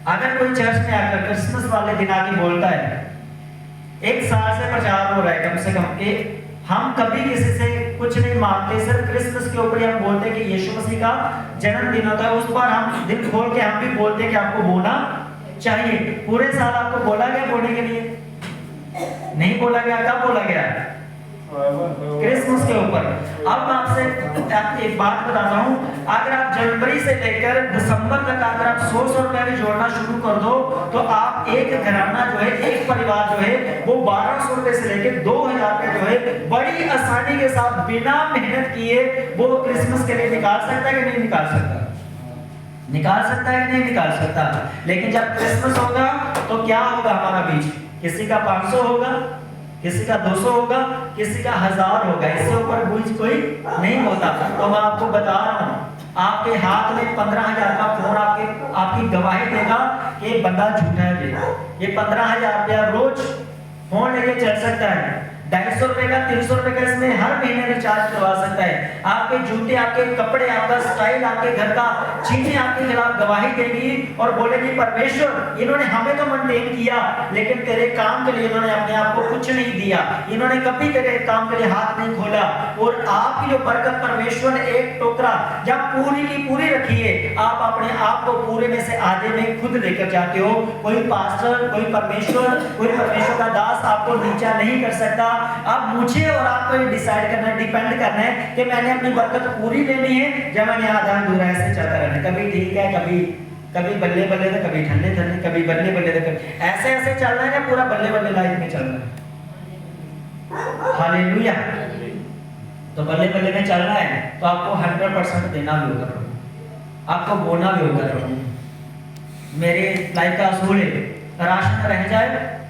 अगर कोई चर्च में आकर क्रिसमस वाले दिन आके बोलता है, 1 साल से प्रचार हो रहा है कम से कम, कि हम कभी किसी से कुछ नहीं मांगते, सिर्फ क्रिसमस के ऊपर हम बोलते हैं कि यीशु मसीह का जन्मदिन होता है, उस पर हम दिल खोल के हम भी बोलते हैं कि आपको बोलना चाहिए। पूरे साल आपको बोला गया बोलने के लिए? नहीं बोला गया। कब बोला गया? क्रिसमस के ऊपर। अब मैं आपसे एक बात बताता हूँ, अगर आप जनवरी से लेकर दिसंबर तक अगर आप 100 रुपए भी जोड़ना शुरू कर दो, तो आप एक घराना जो है, एक परिवार जो है, वो 1200 रुपए से लेकर 2000 रुपए जो है, बड़ी आसानी के साथ बिना मेहनत किए वो क्रिसमस के लिए निकाल सकता है कि नहीं निकाल सकता? निकाल सकता है कि नहीं निकाल सकता? लेकिन जब क्रिसमस होगा तो क्या होगा हमारा बीज? किसी का 500 होगा, किसी का 200 होगा, किसी का 1000 होगा, इससे ऊपर बीज कोई नहीं होता। तो मैं आपको बता रहा हूँ, आपके हाथ में 15,000 का फोन आपकी गवाही देगा कि बंदा झूठा है। ये 15,000 रुपया रोज फोन लेके चल सकता है, 250 रुपए का, 300 रुपए का इसमें हर महीने रिचार्ज करवा सकता है। आपके जूते, आपके कपड़े, आपका स्टाइल, आपके घर का चीजें आपके खिलाफ गवाही देगी और बोलेगी, परमेश्वर इन्होंने हमें तो मेंटेन किया, लेकिन तेरे काम के लिए इन्होंने अपने आप को कुछ नहीं दिया, इन्होंने कभी तेरे काम के लिए हाथ नहीं खोला। और आपकी जो बरकत परमेश्वर ने एक टोकरा जब पूरी की पूरी रखी है, आप अपने आप को पूरे में से आधे में खुद लेकर जाते हो। कोई पास्टर, कोई परमेश्वर का दास आपको नीचा नहीं कर सकता। अब मुझे और आपको ये डिसाइड करना, डिपेंड करना है कि मैंने अपनी बरकत पूरी लेनी है, जब मैंने आधा अधूरा ऐसे चलता रहना, कभी ठीक है, कभी बल्ले बल्ले तो कभी ठंडे ठंडे, कभी बल्ले बल्ले तो कभी ऐसे चलना है, पूरा बल्ले बल्ले लाइफ में चलना है। हालेलुया। तो बल्ले बल्ले में चलना है तो आपको 100% देना भी होगा, आपको बोलना भी होगा। मेरे लाइफ का असूल है, राशन रह जाए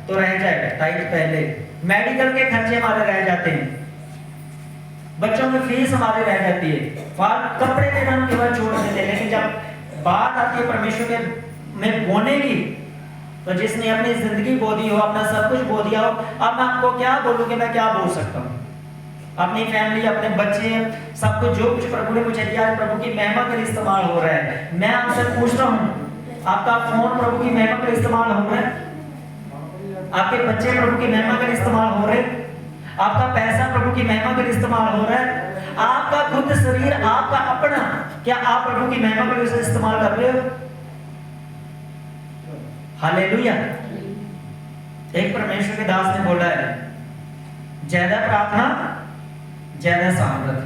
तो रह जाए, टाइट पहले, मेडिकल के खर्चे हमारे रह जाते हैं, बच्चों की फीस हमारी रह जाती है, कपड़े के दाम केवल छोड़ देते हैं। लेकिन जब बात आती है परमेश्वर में बोने की, तो जिसने अपनी जिंदगी बो दी हो, अपना सब कुछ बो दिया हो, अब मैं आपको क्या बोलूं कि मैं क्या बोल सकता हूँ? अपनी फैमिली, अपने बच्चे, सब कुछ जो कुछ प्रभु ने मुझे दिया है, प्रभु की महिमा के लिए इस्तेमाल हो रहा है। मैं आपसे पूछ रहा हूँ, आपका फोन प्रभु की महिमा के लिए इस्तेमाल हो रहा है? आपके बच्चे प्रभु की महिमा के लिए इस्तेमाल हो रहे हैं? आपका पैसा प्रभु की महिमा के लिए इस्तेमाल हो रहा है? आपका खुद शरीर, आपका अपना, क्या आप प्रभु की महिमा के लिए इस्तेमाल कर रहे हो? हालेलुया। एक परमेश्वर के दास ने बोला है, ज्यादा प्रार्थना ज्यादा सामर्थ,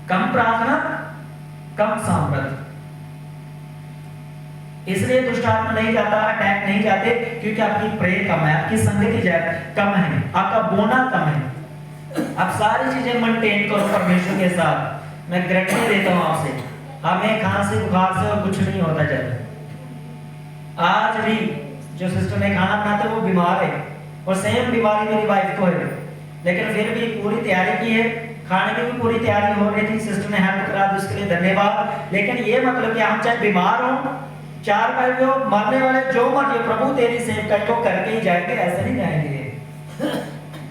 कम प्रार्थना कम सामर्थ। इसलिए दुष्ट आत्मा नहीं जाता, अटैक नहीं जाते, क्योंकि आपकी प्रे कम है, आपकी संगति कम है, आपका बोना कम है। आप सारी चीजें मेंटेन करो परमेश्वर के साथ। मैं गारंटी देता हूं आपसे, हमें खांसी बुखार से और कुछ नहीं होता जाता। आज भी जो सिस्टर ने खाना बनाते वो बीमार है और सेम बीमारी मेरी वाइफ को है, लेकिन फिर भी पूरी तैयारी की है, खाने की भी पूरी तैयारी हो रही थी, सिस्टर ने हेल्प करा दी, उसके लिए धन्यवाद। लेकिन ये मतलब कि हम चाहे बीमार हो, चार भाई हो, मरने वाले जो मर्जी, प्रभु तेरी सेवकाई को करके ही जाएंगे, ऐसे नहीं जाएंगे,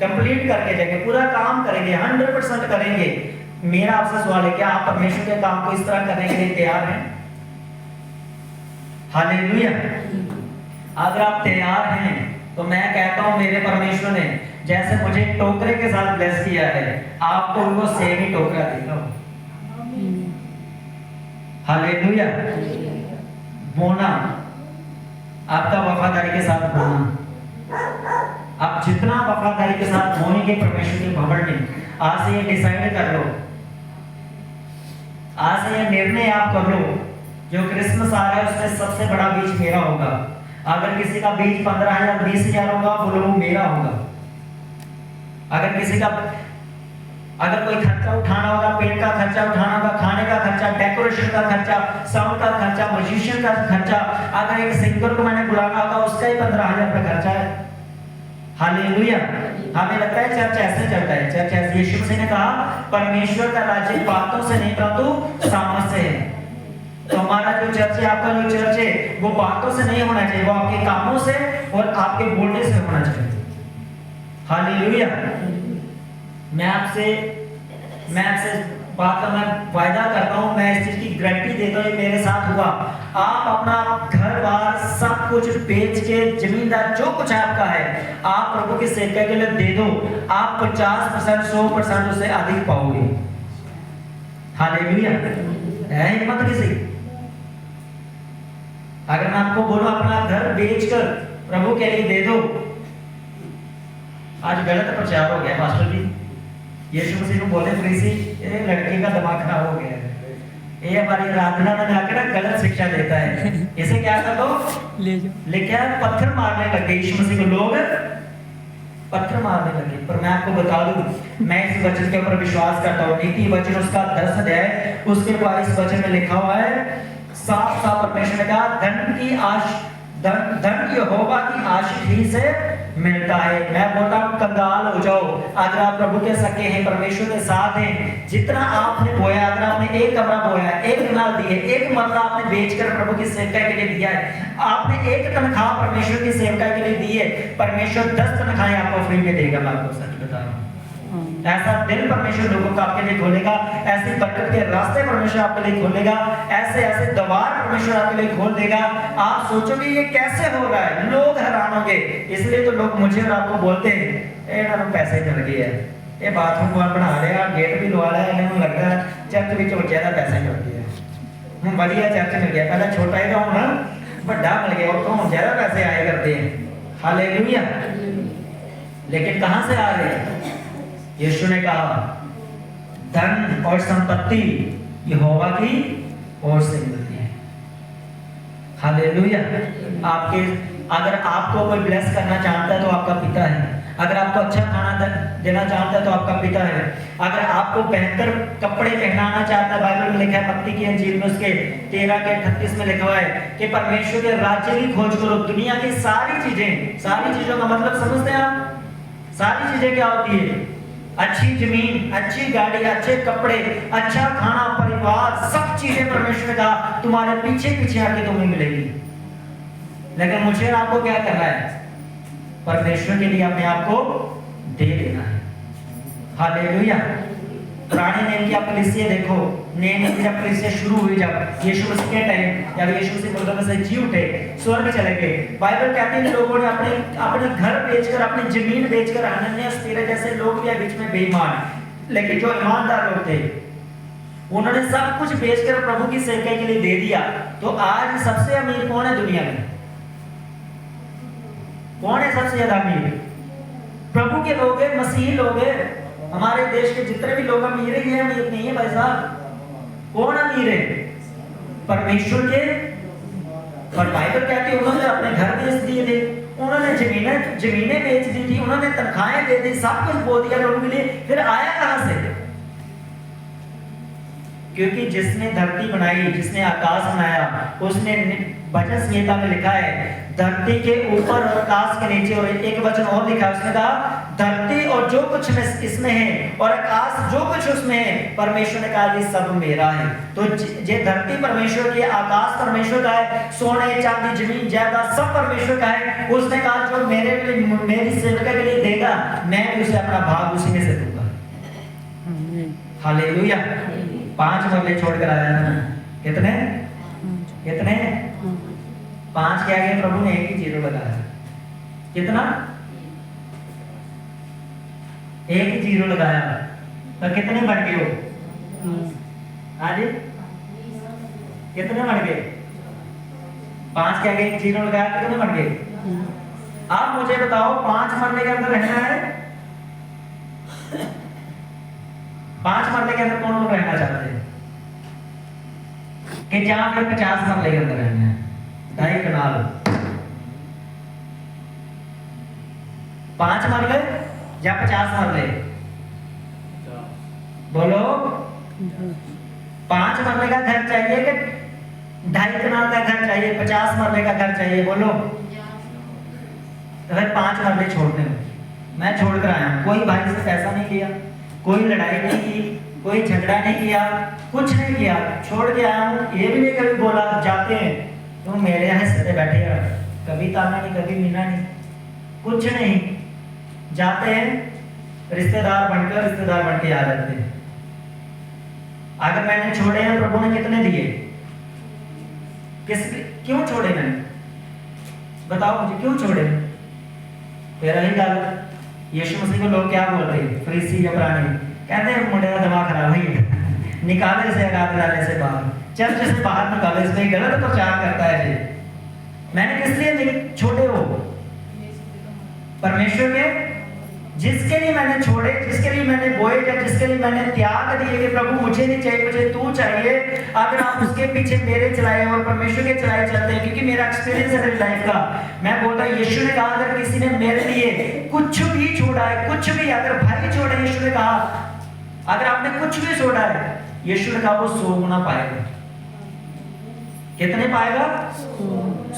कंप्लीट करके जाएंगे, पूरा काम करेंगे, 100% करेंगे। मेरा आपसे सवाल है, क्या आप परमेश्वर के काम को इस तरह करने के लिए तैयार हैं? हालेलुया। अगर आप तैयार हैं तो मैं कहता हूं मेरे परमेश्वर ने जैसे मुझे टोकरे के साथ ब्लेस किया है, आपको वो सेम ही टोकरा देगा। हालेलुया। बोना, आपका वफादारी के साथ बोना, आप जितना वफादारी के साथ बोनेंगे परमेश्वर के भवन में, आज से ये डिसाइड कर लो, आज से ये निर्णय आप कर लो, जो क्रिसमस आ रहा है उसमें सबसे बड़ा बीज मेरा होगा। अगर किसी का बीज 15,000 20,000 होगा, बोलो वो मेरा होगा। अगर किसी का, अगर कोई खर्चा उठाना होगा, पेट का खर्चा उठाना होगा, खाने का खर्चा, डेकोरेशन का खर्चा, साउंड का खर्चा, म्यूजिशियन का खर्चा, अगर एक सिंगर को मैंने बुलाना होगा उसका ही 15,000 का खर्चा है। हालेलुया। हमें लगता है चर्च ऐसे चलता है, चर्च ऐसे, यीशु मसीह ने कहा परमेश्वर का राज्य बातों से नहीं परंतु सामर्थ से है। तो हमारा जो चर्च है, आपका जो चर्च है, वो बातों से नहीं होना चाहिए, वो आपके कामों से और आपके बोलने से होना चाहिए। हालेलुया। मैं आपसे बात का मैं वायदा करता हूं, मैं इस चीज की गारंटी देता हूं, ये मेरे साथ हुआ। आप अपना घर बार सब कुछ बेच के, जमीनदार जो कुछ आपका है, आप प्रभु की सेवा के लिए दे दो, आप 50% 100% उससे अधिक पाओगे। हालेलुया। है हिम्मत किसी? अगर मैं आपको बोलूं अपना घर बेचकर प्रभु के लिए दे दो, आज गलत प्रचार हो गया मास्टर जी, यीशु मसीह को बोले फरीसी, ये लड़के का दिमाग खराब हो गया है, ये हमारी आराधना में आकर गलत शिक्षा देता है, इसे क्या कर दो ले जाओ, लेके पत्थर मारने लगे यीशु मसीह को, लोग पत्थर मारने लगे। पर मैं आपको बता दूं, मैं इस वचन के ऊपर विश्वास करता हूं। नीति वचन उसका 10 अध्याय उसके 22 वचन में लिखा हुआ है, साफ साफ परमेश्वर ने कहा धन यहोवा की आशीष ही से मिलता है। मैं बोलता हूं कंगाल हो जाओ, अगर आप प्रभु के सके हैं, परमेश्वर के साथ हैं, जितना आपने बोया, अगर आपने एक कमरा बोया, एक कनाल दिए, एक मरला आपने बेचकर प्रभु की सेवकाई के लिए दिया है, आपने एक तनख्वाह परमेश्वर की सेवकाई के लिए दी है, परमेश्वर 10 तनख्वाहें आपको फ्री में देगा। मैं आपको सच बता रहा हूं, ऐसा दिल परमेश्वर लोगों का आपके लिए खोलेगा, ऐसी बरकत के रास्ते परमेश्वर आपके लिए खोलेगा, ऐसे ऐसे द्वार परमेश्वर आपके लिए खोल देगा। आप सोचोगे ये कैसे हो रहा है, लोग हैरान होंगे। इसलिए तो लोग मुझे और आपको बोलते हैं ना पैसे मिल गए है, ये बाथरूम कौन बना रहा है, गेट भी लगा रहा है, इन्हें लगता है चर्च में और ज्यादा पैसे मिल गए हैं, बढ़िया चर्च मिल गया, पहले छोटा ही था ना बड़ा मिल गया, और तो ज्यादा पैसे आए करते हैं। हालेलुया। लेकिन कहां से आ रहे हैं? यीशु ने कहा धन और संपत्ति यहोवा की ओर से मिलती है। हालेलुया। आपके, अगर आपको कोई ब्लेस करना चाहता है तो आपका पिता है, अगर आपको अच्छा खाना देना चाहता है तो आपका पिता है, अगर आपको बेहतर कपड़े पहनाना चाहता है, बाइबल में लिखा है मत्ती की इंजील में उसके 13 के 38 में लिखा हुआ है कि परमेश्वर के राज्य की खोज करो, दुनिया की सारी चीजों का मतलब समझते हैं आप? सारी चीजें क्या होती है? अच्छी जमीन, अच्छी गाड़ी, अच्छे कपड़े, अच्छा खाना, परिवार, सब चीजें परमेश्वर का तुम्हारे पीछे पीछे आके तुम्हें मिलेगी। लेकिन मुझे आपको क्या करना है? परमेश्वर के लिए अपने आप को दे देना है। हालेलुया। पुराने नियम की आप कलीसिया देखो, नए नियम की जब कलीसिया शुरू हुई, जब यीशु मसीह के टाइम, जब यीशु मसीह मुर्दों में से जी उठे, स्वर्ग चले गए, बाइबल कहती है लोगों ने अपने घर बेचकर, अपनी जमीन बेचकर, हनन्याह सप्फीरा जैसे लोग भी बीच में बेईमान, लेकिन जो ईमानदार लोग थे उन्होंने सब कुछ बेचकर प्रभु की सेवकाई के लिए दे दिया। तो आज सबसे अमीर कौन है दुनिया में? कौन है सबसे ज्यादा अमीर? प्रभु के लोग हैं, मसीही लोग हैं। हमारे देश के जितने भी लोग अमीर हैं, अमीर नहीं है भाई साहब। कौन अमीर है? परमेश्वर के और बाइबल कहती है उन्होंने अपने घर बेच दिए थे, उन्होंने जमीनें बेच दी थी, उन्होंने तनख्वाहें दे दी, सब कुछ बो दिया लोगों के लिए, फिर आया कहां से? क्योंकि जिसने धरती बनाई, जिसने आकाश बनाया, उसने वचन संहिता में लिखा है धरती के ऊपर और आकाश के नीचे, और एक वचन और लिखा है, उसने कहा धरती और जो कुछ इसमें है और आकाश जो कुछ उसमें है, परमेश्वर ने कहा ये सब मेरा है। तो ये धरती परमेश्वर की, आकाश परमेश्वर का है, सोने चांदी जमीन जायदाद सब परमेश्वर का है। उसने कहा जो मेरी सेवका के लिए देगा, मैं भी उसे अपना भाग उसी में से दूंगा। हालेलुया। 5 मरले छोड़कर आया ना, कितने कितने 5 के आगे प्रभु ने एक ही जीरो लगाया। कितना? एक ही जीरो लगाया, तो कितने बढ़ गए हो? हाँ जी, कितने बढ़ गए? 5 के आगे एक जीरो लगाया, कितने बढ़ गए? आप मुझे बताओ 5 मरले के अंदर रहना है? 5 मरले के अंदर कौन लोग रहना चाहते हैं? कि जहां पर 50 मरले के अंदर रहना है, 2.5 कनाल, 5 मरले या 50 मरले? बोलो। 5 मरले का घर चाहिए कि 2.5 कनाल का घर चाहिए, 50 मरले का घर चाहिए? बोलो। तो फिर 5 मरले छोड़ने हो। मैं छोड़कर आया हूं, कोई भाई से पैसा नहीं लिया, कोई लड़ाई नहीं की, कोई झगड़ा नहीं किया, कुछ नहीं किया, छोड़ के आया हूं। ये भी नहीं कभी बोला जाते हैं तुम मेरे यहाँ सते बैठे हो, कभी ताना नहीं, कभी मीना नहीं, कुछ नहीं। जाते हैं रिश्तेदार बन के आ जाते हैं। अगर मैंने छोड़े हैं, प्रभु ने कितने दिए? क्यों छोड़े मैंने? बताओ मुझे, क्यों छोड़े? फिर रही गल, यीशु मसीह को लोग क्या बोलते हैं? फरीसी या पुराने कहते हैं मुंडे का दिमाग खराब है, निकाले से डाले से बाहर, चर्च से बाहर निकाले, इसमें गलत प्रचार करता है जी। मैंने किस लिए छोड़े हो? परमेश्वर के, जिसके लिए मैंने छोड़े, जिसके लिए मैंने बोए, या जिसके लिए मैंने त्याग दिए कि प्रभु मुझे नहीं चाहिए, मुझे तू चाहिए। अगर आप उसके पीछे मेरे चलाए और परमेश्वर के चलाए चलते हैं, क्योंकि मेरा एक्सपीरियंस है मेरी लाइफ का, मैं बोलता हूं यीशु ने कहा अगर किसी ने मेरे लिए कुछ भी छोड़ा है, कुछ भी, अगर भाई छोड़े, यीशु ने कहा अगर आपने कुछ भी छोड़ा है, यीशु ने कहा वो 100 गुना पाएगा। कितने पाएगा?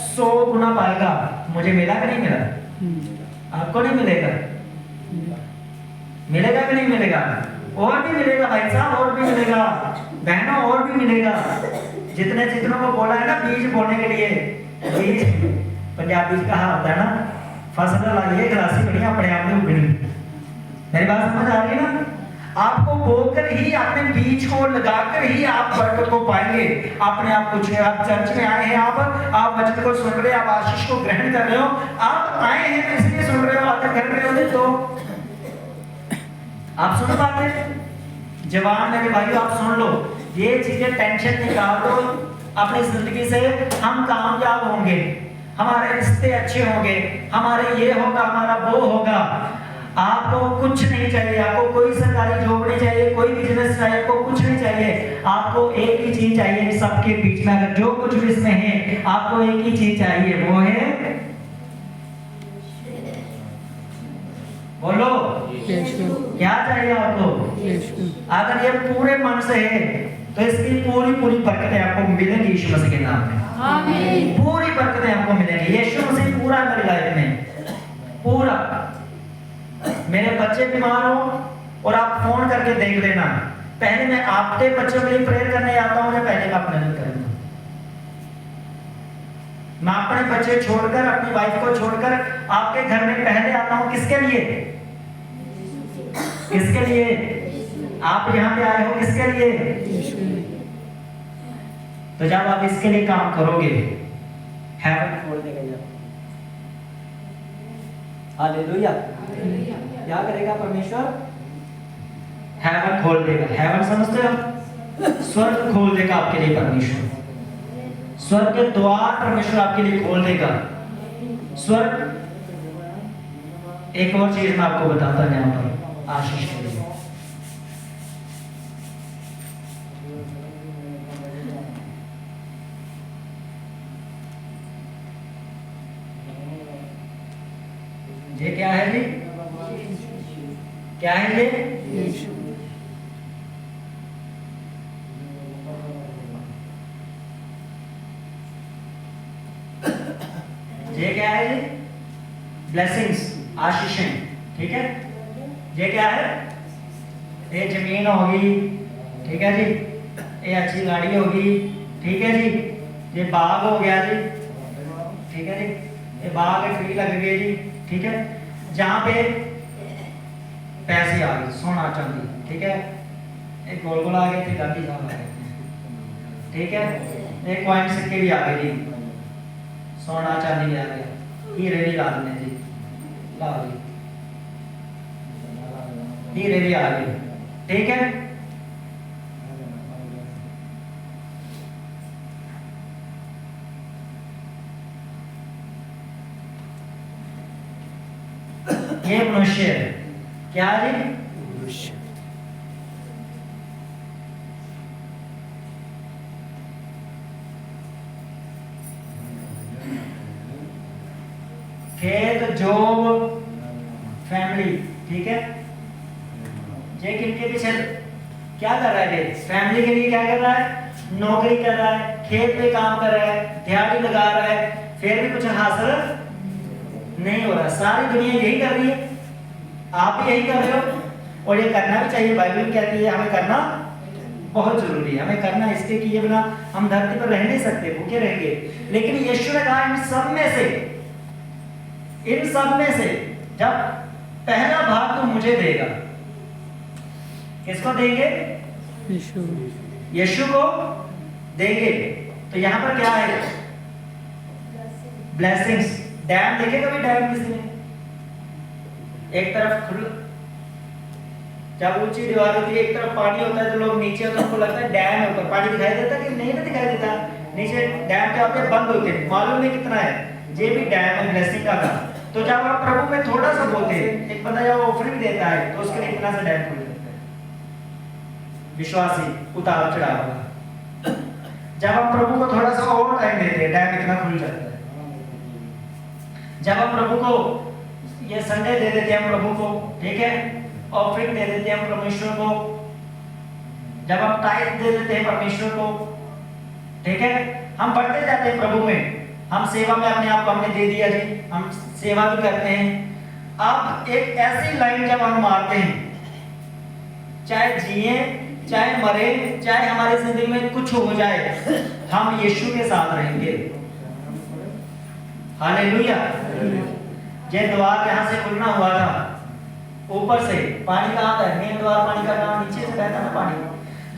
100 गुना पाएगा। मुझे मिला कि नहीं मिला? आपको नहीं मिलेगा? मिलेगा कि नहीं मिलेगा? और भी मिलेगा भाई साहब, और भी मिलेगा बहनों, और भी मिलेगा। जितनों को बोला है ना बीज बोने के लिए, बीज पंजाबी का होता है ना, फसल लाइए ग्रासी बढ़िया अपने आप में उगनी। मेरी बात समझ आ रही है ना? आपको बोकर ही, अपने बीज को लगाकर ही आप बरकत को पाएंगे। अपने आप कुछ नहीं। आप चर्च में आए हैं, आप वचन को सुन रहे, आप आशीष को ग्रहण कर रहे हो, आप आए हैं तो इसलिए सुन रहे हो, आकर घर में होते तो आप सुन पाते? जवान मेरे भाइयों आप सुन लो, ये चीजें टेंशन निकाल दो अपनी जिंदगी से। हम कामयाब होंगे, हमारे रिश्ते अच्छे होंगे, हमारे ये होगा, हमारा वो होगा। आपको कुछ नहीं चाहिए, आपको कोई सरकारी जॉब नहीं चाहिए, कोई बिजनेस चाहिए, आपको कुछ नहीं चाहिए। आपको एक ही चीज चाहिए, सबके बीच में अगर जो कुछ भी इसमें है, आपको एक ही चीज चाहिए, वो है, बोलो क्या चाहिए आपको? अगर ये पूरे मन से है तो इसकी पूरी बरकतें आपको मिलेंगी यीशु मसीह के नाम में। आमीन। पूरी बरकतें आपको मिलेंगी। यीशु मसीह पूरा मेरी लाइफ में पूरा। मेरे बच्चे बीमार हो और आप फोन करके देख लेना, पहले मैं आपके बच्चों के लिए प्रेयर करने आता हूं या पहले मैं अपने लिए करूंगा? मैं अपने बच्चे छोड़कर, अपनी वाइफ को छोड़कर आपके घर में पहले आता हूं, किसके लिए? किसके लिए आप यहाँ पे आए हो? किसके लिए? तो जब आप इसके लिए काम करोगे, हेवन खोल देगा। जब हालेलुया, क्या करेगा परमेश्वर? हेवन खोल देगा। हेवन समझते हो? स्वर्ग खोल देगा आपके लिए परमेश्वर। स्वर्ग के द्वार परमेश्वर आपके लिए खोल देगा। स्वर्ग, एक और चीज मैं आपको बताता हूं यहाँ पर आशीष के लिए। क्या है ये? यीशु ये क्या है? ये ब्लेसिंग्स, आशीषें, ठीक है। ये क्या है? ये जमीन होगी, ठीक है जी। ये अच्छी गाड़ी होगी, ठीक है जी। ये बाग हो गया जी, ठीक है जी। ये बाग है, ट्री लग गई जी, ठीक है। जहाँ पे पैसे आ गए, सोना चांदी, ठीक है। एक गोल गोल आ गए थे, गांधी साहब आ गए, ठीक है। एक कॉइन सिक्के भी आ गए जी, सोना चांदी भी आ गया, हीरे भी ला देने जी, ला जी, हीरे भी आ गए, ठीक है। ये मनुष्य है, क्या जी? मनुष्य खेत, जॉब, फैमिली, ठीक है। ये किनके पीछे क्या कर रहा है? फैमिली के लिए क्या कर रहा है? नौकरी कर रहा है, खेत में काम कर रहा है, दिहाड़ी लगा रहा है, फिर भी कुछ हासिल नहीं हो रहा। सारी दुनिया यही कर रही है, आप भी यही कर रहे हो, और ये करना भी चाहिए। बाइबल कहती है हमें करना बहुत जरूरी है, हमें करना इसके किए बिना हम धरती पर रह नहीं सकते, भूखे रहेंगे। लेकिन यीशु ने कहा इन सब में से जब पहला भाग तो मुझे देगा। किसको देंगे? यीशु यीशु को देंगे। तो यहाँ पर क्या है? ब्लेसिंग्स। डैम देखे कभी? डैम किसी ने? एक तरफ खुल, जब ऊंची दीवार होती है, एक तरफ पानी होता है, तो लोग नीचे होते हैं, उनको लगता है डैम है ऊपर, पानी दिखाई देता है कि नहीं? ना दिखाई देता। नीचे डैम क्या होते हैं? बंद होते हैं, मालूम नहीं कितना है। ये भी डैम है ब्लेसिंग का काम। तो जब आप प्रभु में थोड़ा सा बोलते हैं, एक बंदा जब ऑफरिंग देता है तो उसके लिए इतना सा डैम खुल जाता है। विश्वासी उतार चढ़ाव होगा। जब हम प्रभु को थोड़ा सा और टाइम देते हैं, डैम इतना खुल जाता है। जब हम प्रभु को ये संडे दे देते हैं प्रभु को, ठीक है, ऑफरिंग दे देते हैं परमेश्वर को, जब हम टाइट दे देते हैं परमेश्वर को, ठीक है, हम बढ़ते जाते हैं प्रभु में। हम सेवा में अपने आप को हमने दे दिया जी, हम सेवा भी करते हैं। अब एक ऐसी लाइन जब हम मारते हैं, चाहे जिए चाहे मरे, चाहे हमारी जिंदगी में कुछ हो जाए, हम यीशु के साथ रहेंगे। हालेलुया। ये द्वार यहाँ से खुलना हुआ था, ऊपर से पानी कहाँ था? मेन द्वार पानी का कहाँ? नीचे से बहता ना पानी।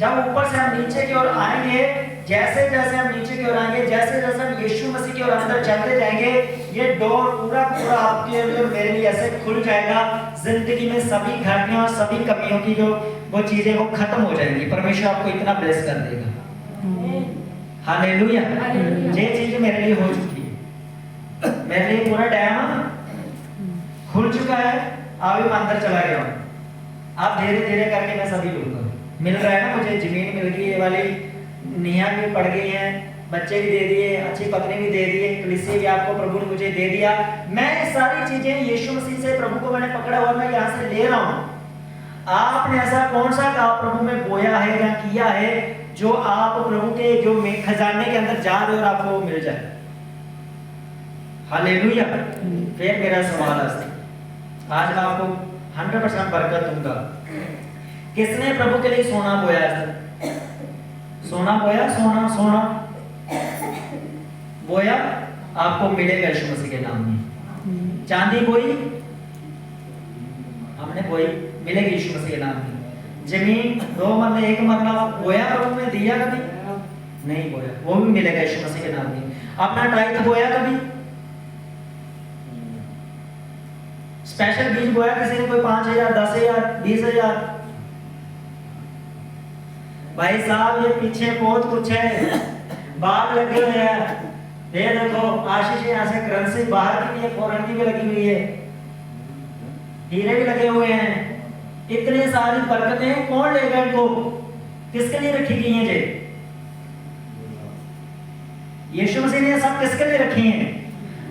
जब ऊपर से हम नीचे की ओर आएंगे, जैसे जैसे हम नीचे की ओर आएंगे, जैसे जैसे हम यीशु मसीह की ओर अंदर चलते जाएंगे, ये डोर पूरा पूरा आपके लिए मेरे लिए ऐसे खुल जाएगा। जिंदगी में सभी घटनाओं, सभी कमियों की जो वो चीजें वो खत्म हो जाएंगी। परमेश्वर आपको इतना ब्लेस कर देगा। हालेलुया। ये चीज मेरे लिए हो चुकी है, मेरे लिए पूरा डैम खुल चुका है। अभी मैं अंदर चला गया हूँ, अब धीरे धीरे करके मैं सभी लूंगा। मिल रहा है ना मुझे, जमीन मिल गई, ये वाली नीहा भी पड़ गई है, बच्चे भी दे दिए, अच्छी पत्नी भी दे दी, कलीसिया भी आपको प्रभु ने मुझे दे दिया। मैं सारी चीजें यीशु मसीह से प्रभु को मैंने पकड़ा हुआ, मैं यहाँ से ले रहा हूँ। आपने ऐसा कौन सा काम प्रभु में बोया है या किया है जो आप प्रभु के जो खजाने के अंदर जा रहे हो और आपको मिल जाए? हालेलुया। फिर मेरा सवाल है, आज मैं आपको 100% बरकत दूंगा। किसने प्रभु के लिए सोना बोया है? सोना बोया, सोना सोना बोया, आपको मिलेगा यीशु मसीह के नाम में। चांदी बोई, हमने बोई, मिलेगी यीशु मसीह के नाम में। जमीन 2 मरले 1 मरला बोया, प्रभु ने दिया कभी? नहीं बोया, वो भी मिलेगा यीशु मसीह के नाम में। अपना टाइट बोया कभी? स्पेशल बीज बोया किसी ने? कोई 5,000, 10,000, 20,000? भाई साहब, ये पीछे बहुत कुछ है, बाग लगे हुए हैं। ये देखो, आशीष यहाँ से करेंसी बाहर की भी है, फॉरेन की भी लगी हुई है, हीरे भी लगे हुए हैं। इतनी सारी बरकतें कौन लेगा इनको? किसके लिए रखी गई हैं? ये यीशु मसीह ने सब किसके लिए रखी हैं?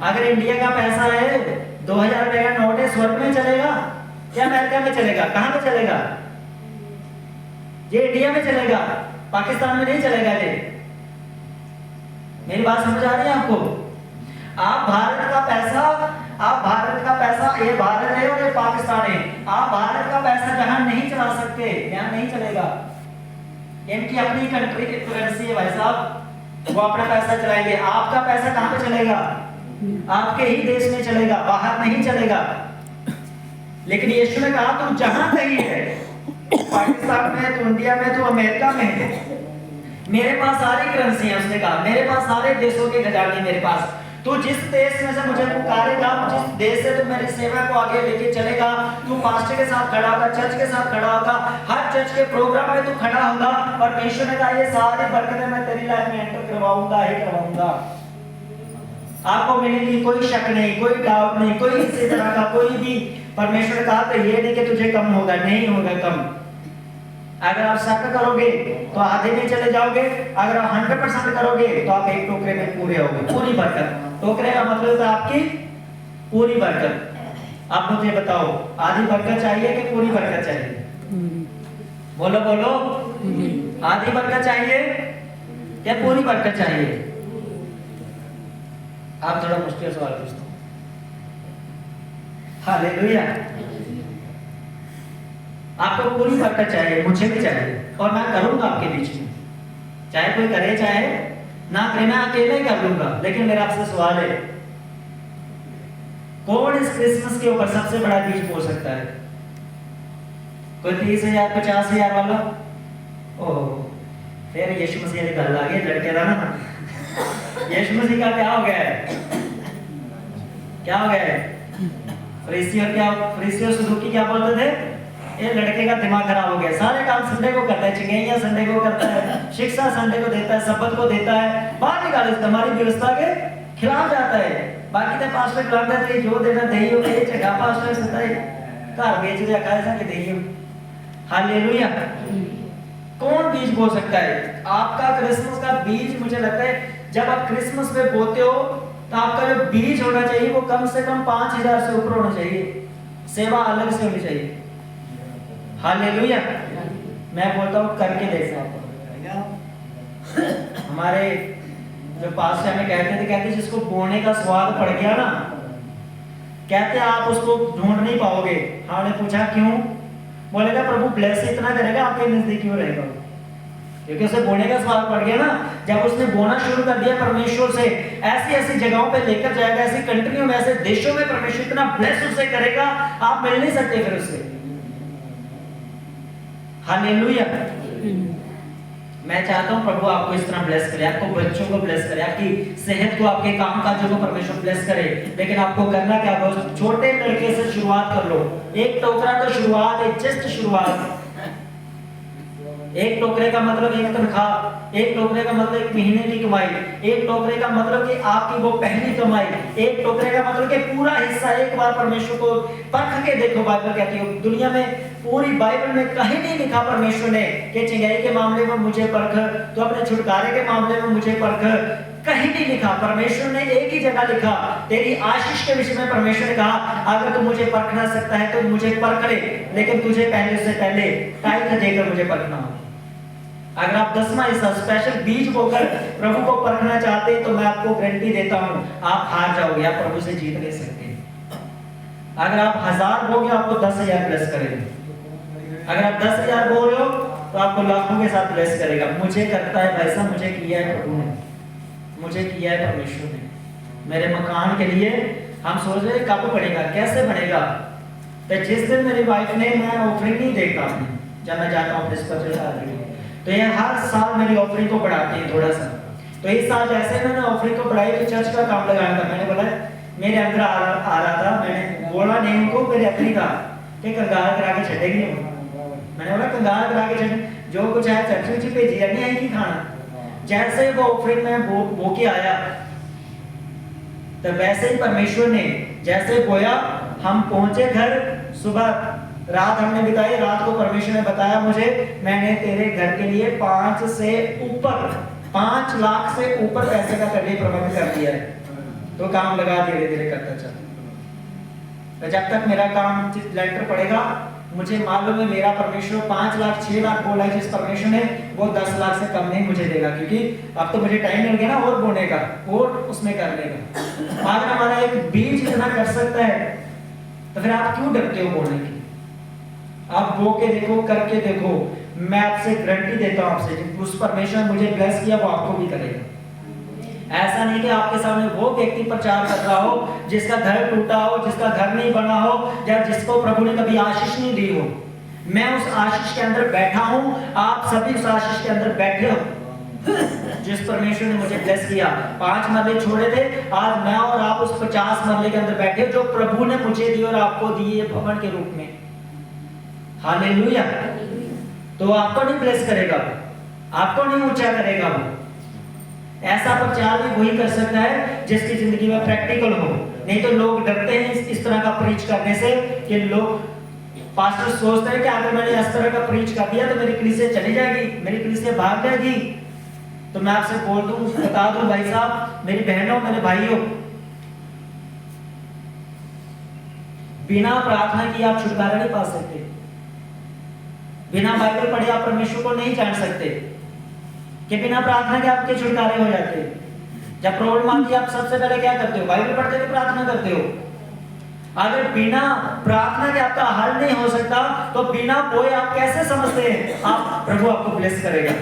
अगर इंडिया का पैसा है, 2,000 रुपए का नोट है, स्वर्ग में चलेगा? ये अमेरिका में चलेगा, कहां में चलेगा? ये इंडिया में चलेगा, पाकिस्तान में नहीं चलेगा। ये मेरी बात समझ आ रही है आपको? आप भारत का पैसा, ये भारत है और ये पाकिस्तान है, आप भारत का पैसा जहां नहीं चला सकते, यहां नहीं चलेगा। इनकी अपनी कंट्री की करेंसी है भाई साहब, वो अपना पैसा चलाएंगे। आपका पैसा कहां पे चलेगा? आपके ही देश में चलेगा, बाहर नहीं चलेगा। लेकिन यीशु ने कहा तुम जहां कहीं है, पाकिस्तान में, तो इंडिया में, तो अमेरिका में है, मेरे पास सारी करेंसी है। उसने कहा मेरे पास सारे देशों के खजाने मेरे पास। तू जिस देश में से मुझे पुकारेगा, जिस देश से तू मेरी सेवा को आगे लेके चलेगा, तू पास्टर के साथ खड़ा होगा, चर्च के साथ खड़ा होगा, हर चर्च के प्रोग्राम में तू खड़ा होगा, और परमेश्वर ने कहा ये सारी बरकतें मैं तेरी लाइफ में एंटर करवाऊंगा ही करवाऊंगा। आपको मिलेगी, कोई शक नहीं, कोई डाउट नहीं, कोई इसी तरह का कोई भी। परमेश्वर ने कहा तो ये नहीं कि तुझे कम होगा, नहीं होगा कम। अगर आप शक करोगे तो आधे में चले जाओगे, अगर आप 100% करोगे तो आप एक टोकरे में पूरे होगे, पूरी बरकत। टोकरे का मतलब है आपकी पूरी बरकत। आप मुझे बताओ, आधी बरकत चाहिए कि पूरी बरकत चाहिए? बोलो बोलो, आधी बरकत चाहिए या पूरी बरकत चाहिए? आप थोड़ा मुश्किल सवाल पूछते हो। हालेलुया। आपको पूरी बरकत चाहिए, मुझे भी चाहिए, और मैं करूंगा आपके बीच में, चाहे कोई करे चाहे ना करे, मैं अकेले कर लूंगा। लेकिन मेरा आपसे सवाल है, कौन इस क्रिसमस के ऊपर सबसे बड़ा बीज बो सकता है? कोई 30,000 50,000 वाला? ओह, फिर यीशु मसीह की गल आ गई, लड़के ना यीशु मसीह का क्या हो गया है? क्या हो गया है? फरीसी और सदूकी क्या बोलते थे? ये लड़के का दिमाग खराब हो गया, सारे काम संडे को करता है, चिंगैया संडे को करता है, शिक्षा संडे को देता है, सबत को देता है, बाहर निकाल देता, हमारी व्यवस्था के खिलाफ जाता है। बाकी तो पास्टर खिलाता है, जो देना दही हो गई, जगह पास्टर सता है, घर बेच दिया कैसा कि दही हो। हालेलुया। कौन बीज बो सकता है? आपका क्रिसमस का बीज, मुझे लगता है जब आप क्रिसमस में बोते हो तो आपका जो बीज होना चाहिए वो कम से कम 5,000 से ऊपर होना चाहिए, सेवा अलग से होनी चाहिए। हालेलुया। मैं बोलता हूँ करके देखना। हमारे जो पास्टर हमें कहते जिसको बोने का स्वाद पड़ गया ना, कहते आप उसको ढूंढ नहीं पाओगे। हमने पूछा क्यों? बोलेगा प्रभु ब्लेस इतना करेगा आपके नजदीक क्यों रहेगा, क्योंकि उसे बोने का स्वाद पड़ गया ना। जब उसने बोना शुरू कर दिया परमेश्वर से, ऐसी ऐसी जगहों पे लेकर जाएगा, ऐसी कंट्रियों में, ऐसे देशों में परमेश्वर इतना ब्लेस उसे करेगा, आप मिल नहीं सकते फिर उससे। हालेलुया। मैं चाहता हूं प्रभु आपको इस तरह ब्लेस करे, आपको बच्चों को ब्लेस करे, आपकी सेहत को, आपके काम काजों को परमेश्वर ब्लेस करे। लेकिन आपको करना क्या होगा? छोटे लड़के से शुरुआत कर लो। एक टोकरा तो शुरुआत है, जस्ट शुरुआत। एक टोकरे का मतलब एक तनख्वाह, एक टोकरे का मतलब एक महीने की कमाई, एक टोकरे का मतलब कि आपकी वो पहली कमाई, एक टोकरे का मतलब कि पूरा हिस्सा। एक बार परमेश्वर को परख के देखो। बाइबल कहती है, दुनिया में पूरी बाइबल में कहीं नहीं लिखा परमेश्वर ने कि चिंगाई के मामले में मुझे परख, तो अपने छुटकारे के मामले में मुझे परख, कहीं नहीं लिखा। परमेश्वर ने एक ही जगह लिखा, तेरी आशीष के विषय में परमेश्वर ने कहा अगर तू मुझे परखना सकता है तो मुझे परख ले, लेकिन तुझे पहले से पहले टाइम देकर मुझे परखना हो। अगर आप 10वां हिस्सा स्पेशल बीज बोकर प्रभु को परखना चाहते हैं तो मैं आपको गारंटी देता हूं आप हार जाओगे, आप प्रभु से जीत नहीं सकते। अगर आप 1000 बोगे आपको 10,000 ब्लेस करेगा। अगर आप 10,000 बोल रहे हो तो आपको लाखों के साथ ब्लेस करेगा। मुझे करता है वैसा, मुझे किया है प्रभु ने, मुझे किया है परमेश्वर ने। मेरे मकान के लिए हम सोच रहे कब बनेगा, कैसे बनेगा। तो जिस दिन मेरी वाइफ ने, मैं ऑफरिंग नहीं देता अपनी, जब मैं जाता हूँ ऑफिस पर चला रही हूँ, तो ये हर साल मेरी ऑफरिंग को बढ़ाते हैं थोड़ा सा। तो इस साल जैसे मैंने ऑफरिंग को बढ़ाई तो चर्च का काम लगाया था। मैंने बोला मेरे अंदर आ रहा था, मैंने बोला नहीं उनको, मेरे अपनी था कि कंगाल करा के छड़ेगी। मैंने बोला कंगाल करा के छड़े, जो कुछ है चर्च में भेजी नहीं आएगी खाना। जैसे वो ऑफरिंग में बो के आया तो वैसे ही परमेश्वर ने जैसे बोया, हम पहुंचे घर, सुबह रात हमने बिताई। रात को परमेश्वर ने बताया मुझे, मैंने तेरे घर के लिए 5 से ऊपर 5 लाख से ऊपर पैसे का करने प्रबंध कर दिया है। तो काम लगा धीरे धीरे करता चल। तो जब तक मेरा काम लेंटर पड़ेगा, मुझे मालूम है मेरा परमेश्वर 5 लाख 6 लाख बोला है, जिस परमेश्वर ने वो 10 लाख से कम नहीं मुझे देगा, क्योंकि अब तो मुझे टाइम मिल गया ना और बोने का और उसमें करने का। अगर हमारा एक बीज इतना कर सकता है तो फिर आप क्यों डरते हो बोलने की? आप बो के देखो, करके देखो, मैं आपसे गारंटी देता हूं आपसे, उस परमेश्वर ने मुझे ब्लेस किया वो आपको भी करेगा। ऐसा नहीं कि आपके सामने वो व्यक्ति प्रचार कर रहा हो जिसका घर टूटा हो, जिसका घर नहीं बना हो, या जिसको प्रभु ने कभी आशीष नहीं दी हो। मैं उस आशीष के अंदर बैठा हूं, आप सभी उस आशीष के अंदर बैठे हो। जिस परमेश्वर ने मुझे ब्लेस किया, 5 मरले छोड़े थे, आज मैं और आप उस 50 मरले के अंदर बैठे, जो प्रभु ने मुझे दी और आपको दिए भवन के रूप में। हालेलुया। तो आपको नहीं ब्लेस करेगा, आपको नहीं ऊंचा करेगा वो। ऐसा प्रचार भी वही कर सकता है जिसकी जिंदगी में प्रैक्टिकल हो। नहीं तो लोग डरते हैं इस तरह का प्रीच करने से, कि लोग पास्टर सोचते हैं कि अगर मैंने इस तरह का प्रीच कर दिया तो मेरी कलीसिया चली जाएगी, मेरी कलीसिया भाग जाएगी। तो मैं आपसे बोल दूं, बता दूं भाई साहब, मेरी बहनों, मेरे भाइयों, बिना प्रार्थना की आप छुटकारा नहीं पा सकते। बिना बाइबल पढ़े आप परमेश्वर को नहीं जान सकते, कि बिना प्रार्थना के आपके छुटकारे हो जाते हैं। जब प्रॉब्लम आती है आप सबसे पहले क्या करते हो? बाइबल पढ़ते हो, प्रार्थना करते हो। अगर बिना प्रार्थना के आपका हल नहीं हो सकता तो बिना बोए आप कैसे समझते हैं आप प्रभु आपको ब्लेस करेगा?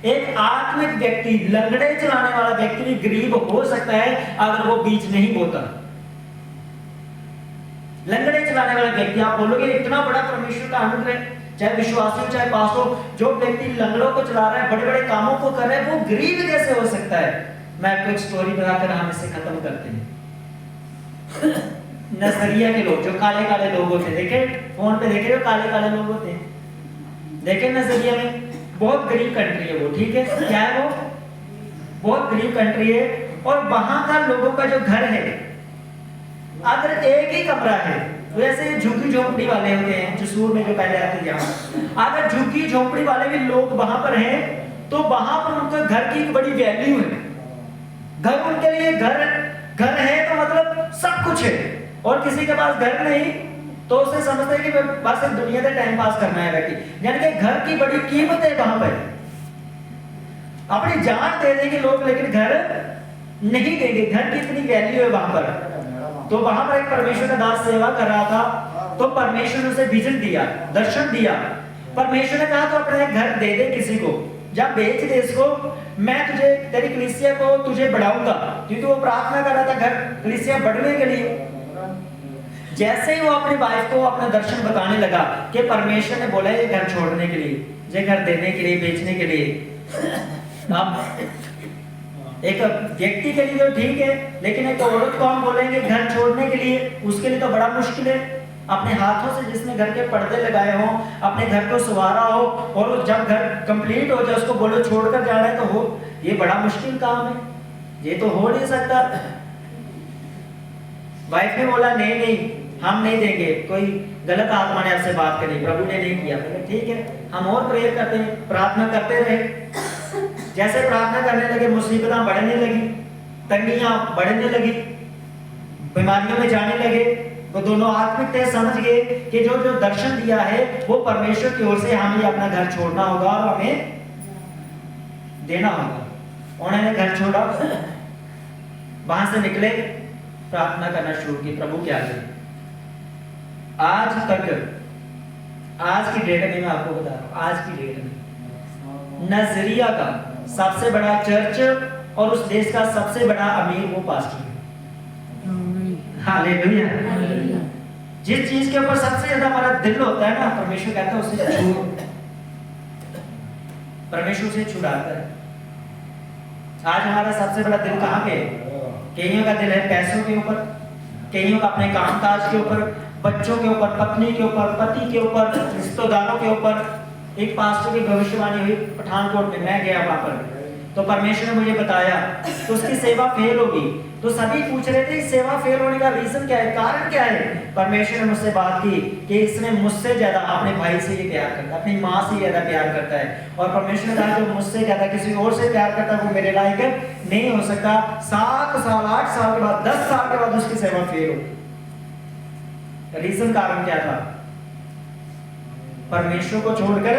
एक आत्मिक व्यक्ति, लंगड़े चलाने वाला व्यक्ति भी गरीब हो सकता है अगर वो बीज नहीं बोता। लंगड़े चलाने वाला व्यक्ति, आप बोलोगे इतना बड़ा परमेश्वर का अनुग्रह, चाहे विश्वासी हो चाहे पास हो, जो व्यक्ति लंगड़ों को चला रहा है, बड़े बड़े कामों को कर रहा है, वो गरीब कैसे हो सकता है? मैं आपको एक स्टोरी बताकर हम इसे खत्म करते हैं। नजरिया के लोग, जो काले काले लोग होते, देखे फोन पे, देखे जो काले काले लोग होते हैं, देखे नजरिया में, बहुत गरीब कंट्री है वो, ठीक है, क्या है वो? बहुत गरीब कंट्री है, और वहां का लोगों का जो घर है, अगर एक ही कमरा है, वैसे झुग्गी झोपड़ी वाले होते हैं जसूर में जो पहले आते थे, अगर झुग्गी झोपड़ी वाले भी लोग वहां पर हैं तो वहां पर उनके घर की एक बड़ी वैल्यू है। घर उनके लिए घर है तो मतलब सब कुछ है, और किसी के पास घर नहीं तो उसे समझते हैं कि बस एक दुनिया से टाइम पास करना है व्यक्ति। यानी कि घर की बड़ी कीमत है वहां पर, अपनी जान दे देंगे लोग लेकिन घर नहीं देंगे, घर की इतनी वैल्यू है वहां पर। तो वहां पर एक परमेश्वर का दास सेवा कर रहा था, तो परमेश्वर ने उसे विजन दिया, दर्शन दिया। परमेश्वर ने कहा तो अपना एक घर दे दे किसी को, जब बेच दे इसको, मैं तुझे, तेरी कलीसिया को तुझे बढ़ाऊंगा, क्योंकि वो प्रार्थना कर रहा था घर कलीसिया बढ़ने के लिए। जैसे ही वो अपनी वाइफ को अपना दर्शन बताने लगा कि परमेश्वर ने बोला ये घर छोड़ने के लिए, ये घर देने के लिए, बेचने के लिए। अब एक व्यक्ति के लिए तो ठीक है, लेकिन एक औरत को हम बोलेंगे घर छोड़ने के लिए, उसके लिए तो बड़ा मुश्किल है। अपने हाथों से जिसने घर के पर्दे लगाए हो, अपने घर को संवारा हो, और जब घर कंप्लीट हो जाए उसको बोलो छोड़कर जाना है, तो हो, ये बड़ा मुश्किल काम है, ये तो हो नहीं सकता। वाइफ ने बोला नहीं नहीं हम नहीं देंगे, कोई गलत आत्मा ने आपसे बात करी, प्रभु ने नहीं किया। ठीक है, हम और प्रेयर करते हैं, प्रार्थना करते रहे। जैसे प्रार्थना करने लगे मुसीबतें बढ़ने लगी, तंगियां बढ़ने लगी, बीमारियों में जाने लगे। वो दोनों आत्मिक थे, समझ गए कि जो जो दर्शन दिया है वो परमेश्वर की ओर से, हमें अपना घर छोड़ना होगा और हमें देना होगा। उन्होंने घर छोड़ा, वहां से निकले, प्रार्थना करना शुरू की प्रभु के आगे। आज तक, आज की डेट में मैं आपको बता रहा हूं, आज की डेट में नजरिया का सबसे बड़ा चर्च और उस देश का सबसे बड़ा अमीर वो पास्टर है। हालेलुया। जिस चीज के ऊपर सबसे ज्यादा हमारा दिल होता है ना, परमेश्वर कहता है उसे छू, परमेश्वर से छुड़ाता है। आज हमारा सबसे बड़ा दिल कहाँ पे है? कईयों का दिल है पैसों के ऊपर, कईयों का अपने कामकाज के ऊपर, बच्चों के ऊपर, पत्नी के ऊपर, पति के ऊपर, रिश्तेदारों के ऊपर। एक पास्टर की भविष्यवाणी हुई पठानकोट में, मैं गया वहां पर, तो परमेश्वर ने मुझे बताया तो उसकी सेवा फेल होगी। तो सभी पूछ रहे थे सेवा फेल होने का रीजन क्या है, कारण क्या है? परमेश्वर ने मुझसे बात की कि इसने मुझसे ज्यादा अपने भाई से ही प्यार करता है, अपनी माँ से ज्यादा प्यार करता है। और परमेश्वर ने कहा जो मुझसे ज्यादा किसी और से प्यार करता है वो मेरे लायक नहीं हो सकता। 7 साल 8 साल के बाद 10 साल के बाद उसकी सेवा फेल हो। रीजन कारण क्या था? परमेश्वर को छोड़कर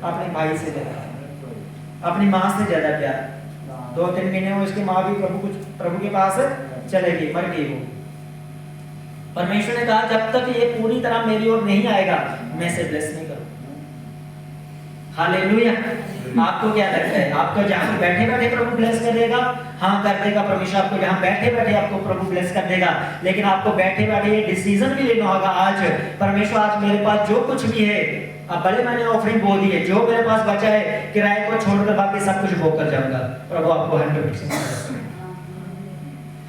अपने भाई से ज्यादा, अपनी माँ से ज्यादा प्यार। 2-3 महीने में उसकी माँ भी प्रभु के पास चले गई, मर गई वो। परमेश्वर ने कहा जब तक ये पूरी तरह मेरी ओर नहीं आएगा मैं इसे ब्लेस नहीं करूँ। हालेलुया। आपको क्या लगता है, आपको जहाँ बैठे बैठे प्रभु ब्लेस कर देगा? हाँ कर देगा परमेश्वर, आपको जहाँ बैठे बैठे आपको प्रभु ब्लेस कर देगा। लेकिन आपको बैठे बैठे ये डिसीजन भी लेना होगा, आज परमेश्वर आज मेरे पास जो कुछ भी है, अब भले मैंने ऑफरिंग बो दी है, जो मेरे पास बचा है किराए को छोड़कर बाकी सब कुछ बो कर जाऊंगा। प्रभु आपको 100%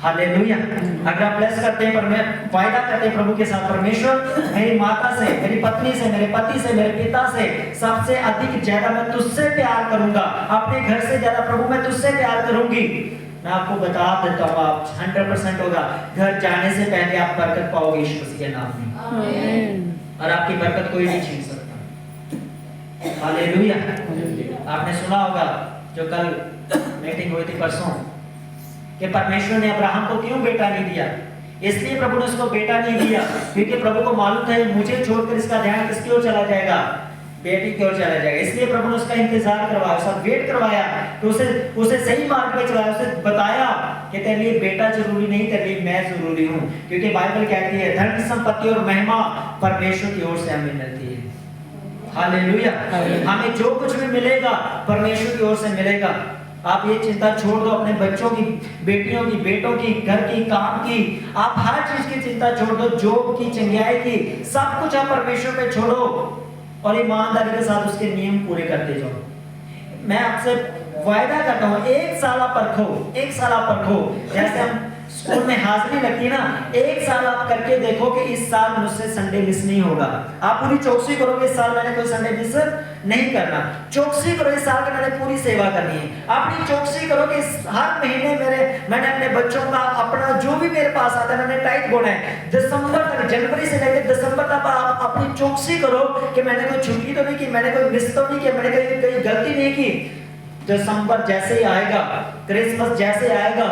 हालेलुया। अगर आप ब्लेस करते हैं, वायदा करते हैं प्रभु के साथ, परमेश्वर मेरी माता से, मेरी पत्नी से, मेरे पति से, मेरे पिता से सबसे अधिक ज्यादा मैं तुझसे प्यार करूंगा, अपने घर से ज्यादा प्रभु मैं तुझसे प्यार करूंगी। मैं आपको बता देता हूँ आप 100% होगा, घर जाने से पहले आप बरकत पाओगे यीशु मसीह के नाम में, और आपकी बरकत कोई नहीं छीन सकता। हालेलुया। आपने सुना होगा जो कल मीटिंग हुई थी परसों, कि परमेश्वर ने अब्राहम को क्यों बेटा नहीं दिया? इसलिए प्रभु ने उसको बेटा नहीं दिया क्योंकि प्रभु को मालूम था मुझे छोड़कर इसका ध्यान किसकी ओर चला जाएगा, बेटी की ओर चला जाएगा। इसलिए प्रभु ने उसका इंतजार करवाया, उसका वेट करवाया, तो उसे सही मार्ग पे चलाया, उसे बताया कि तेरे लिए बेटा जरूरी नहीं, तेरे लिए मैं जरूरी हूँ। क्योंकि बाइबल कहती है धन संपत्ति और महिमा परमेश्वर की ओर से हमें मिलती है। हालेलुया। हमें जो कुछ भी मिलेगा परमेश्वर की ओर से मिलेगा। आप ये चिंता छोड़ दो अपने बच्चों की, बेटियों की, बेटों की, घर की, काम की, आप हर चीज की चिंता छोड़ दो, जॉब की, चंगाई की, सब कुछ आप परमेश्वर पे छोड़ो और ईमानदारी के साथ उसके नियम पूरे करते जाओ। मैं आपसे वायदा करता हूँ 1 साल आप परखो, 1 साल आप परखो। जैसे हम स्कूल में हाजिरी लगती है ना, 1 साल आप करके देखो कि इस साल मुझसे संडे मिस नहीं होगा। आप पूरी चौकसी करोगे इस साल मैंने कोई संडे मिस नहीं करना। चौकसी करो इस साल के मैंने पूरी सेवा करनी है। अपनी चौकसी करो कि हर महीने मैंने अपने बच्चों का अपना जो भी मेरे पास आता है मैंने टाइट बोना है। दिसंबर तक, जनवरी से लेकर दिसंबर तक आप अपनी चौकसी करो कि मैंने कोई छुट्टी तो नहीं की, मैंने कोई मिस तो नहीं किया, मैंने कोई गलती नहीं की। दिसंबर जैसे ही आएगा, क्रिसमस जैसे आएगा,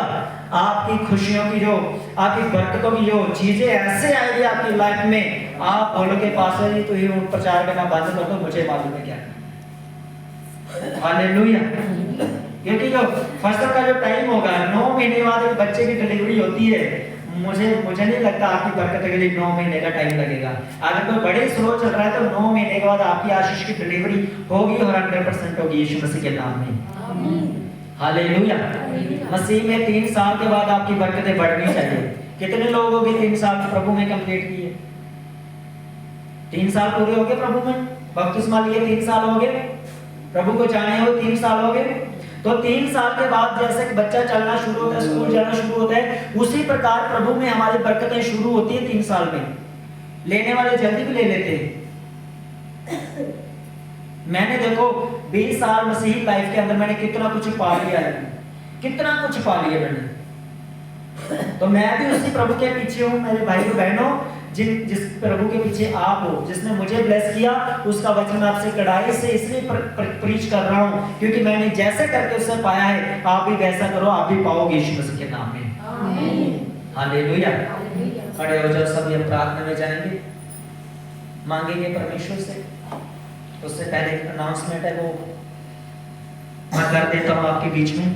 आपकी खुशियों की जो, आपकी बरकतों की जो चीजें ऐसे आएगी आपकी लाइफ में, आप बोलोगे पास्टर जी तो ये प्रचार करना बंद कर दो, मुझे मालूम है क्या। हालेलुया। क्योंकि जो फसल का जो टाइम होगा 9 महीने बाद एक बच्चे की डिलीवरी होती है, मुझे नहीं लगता आपकी बरकत के लिए 9 महीने का टाइम लगेगा। अगर कोई बड़े स्लो चल रहा है तो 9 महीने के बाद आपकी आशीष की डिलीवरी होगी और 100% होगी यीशु मसीह के नाम में। हालेलुया। मसीह में 3 साल के बाद आपकी बरकतें बढ़नी चाहिए। कितने लोगों के 3 साल प्रभु में कंप्लीट किए? 3 साल पूरे हो गए प्रभु में, बपतिस्मा लिए 3 साल हो गए, प्रभु को जाने हुए 3 साल हो गए। तो 3 साल के बाद जैसे कि बच्चा चलना शुरू होता है, स्कूल जाना शुरू होता है, उसी प्रकार प्रभु में हमारी बरकतें शुरू होती है 3 साल में। लेने वाले जल्दी भी ले लेते हैं। मैंने देखो 20 साल मसीही लाइफ के अंदर मैंने कितना कुछ पा लिया है, कितना कुछ पा लिया मैंने। तो मैं भी उसी प्रभु के पीछे हूँ मेरे भाई और बहनों, जिस प्रभु के पीछे आप हो, जिसने मुझे ब्लेस किया, उसका वचन आपसे कड़ाई से इसलिए प्रीच कर रहा हूँ क्योंकि मैंने जैसे करके उससे पाया है, आप भी वैसा करो, आप भी पाओगे यीशु मसीह के नाम में। आमीन। हालेलुया। खड़े हो जाओ सब, हम प्रार्थना में जाएंगे, मांगेंगे परमेश्वर से। उससे पहले एक अनाउंसमेंट है वो मैं कर देता हूँ आपके बीच में।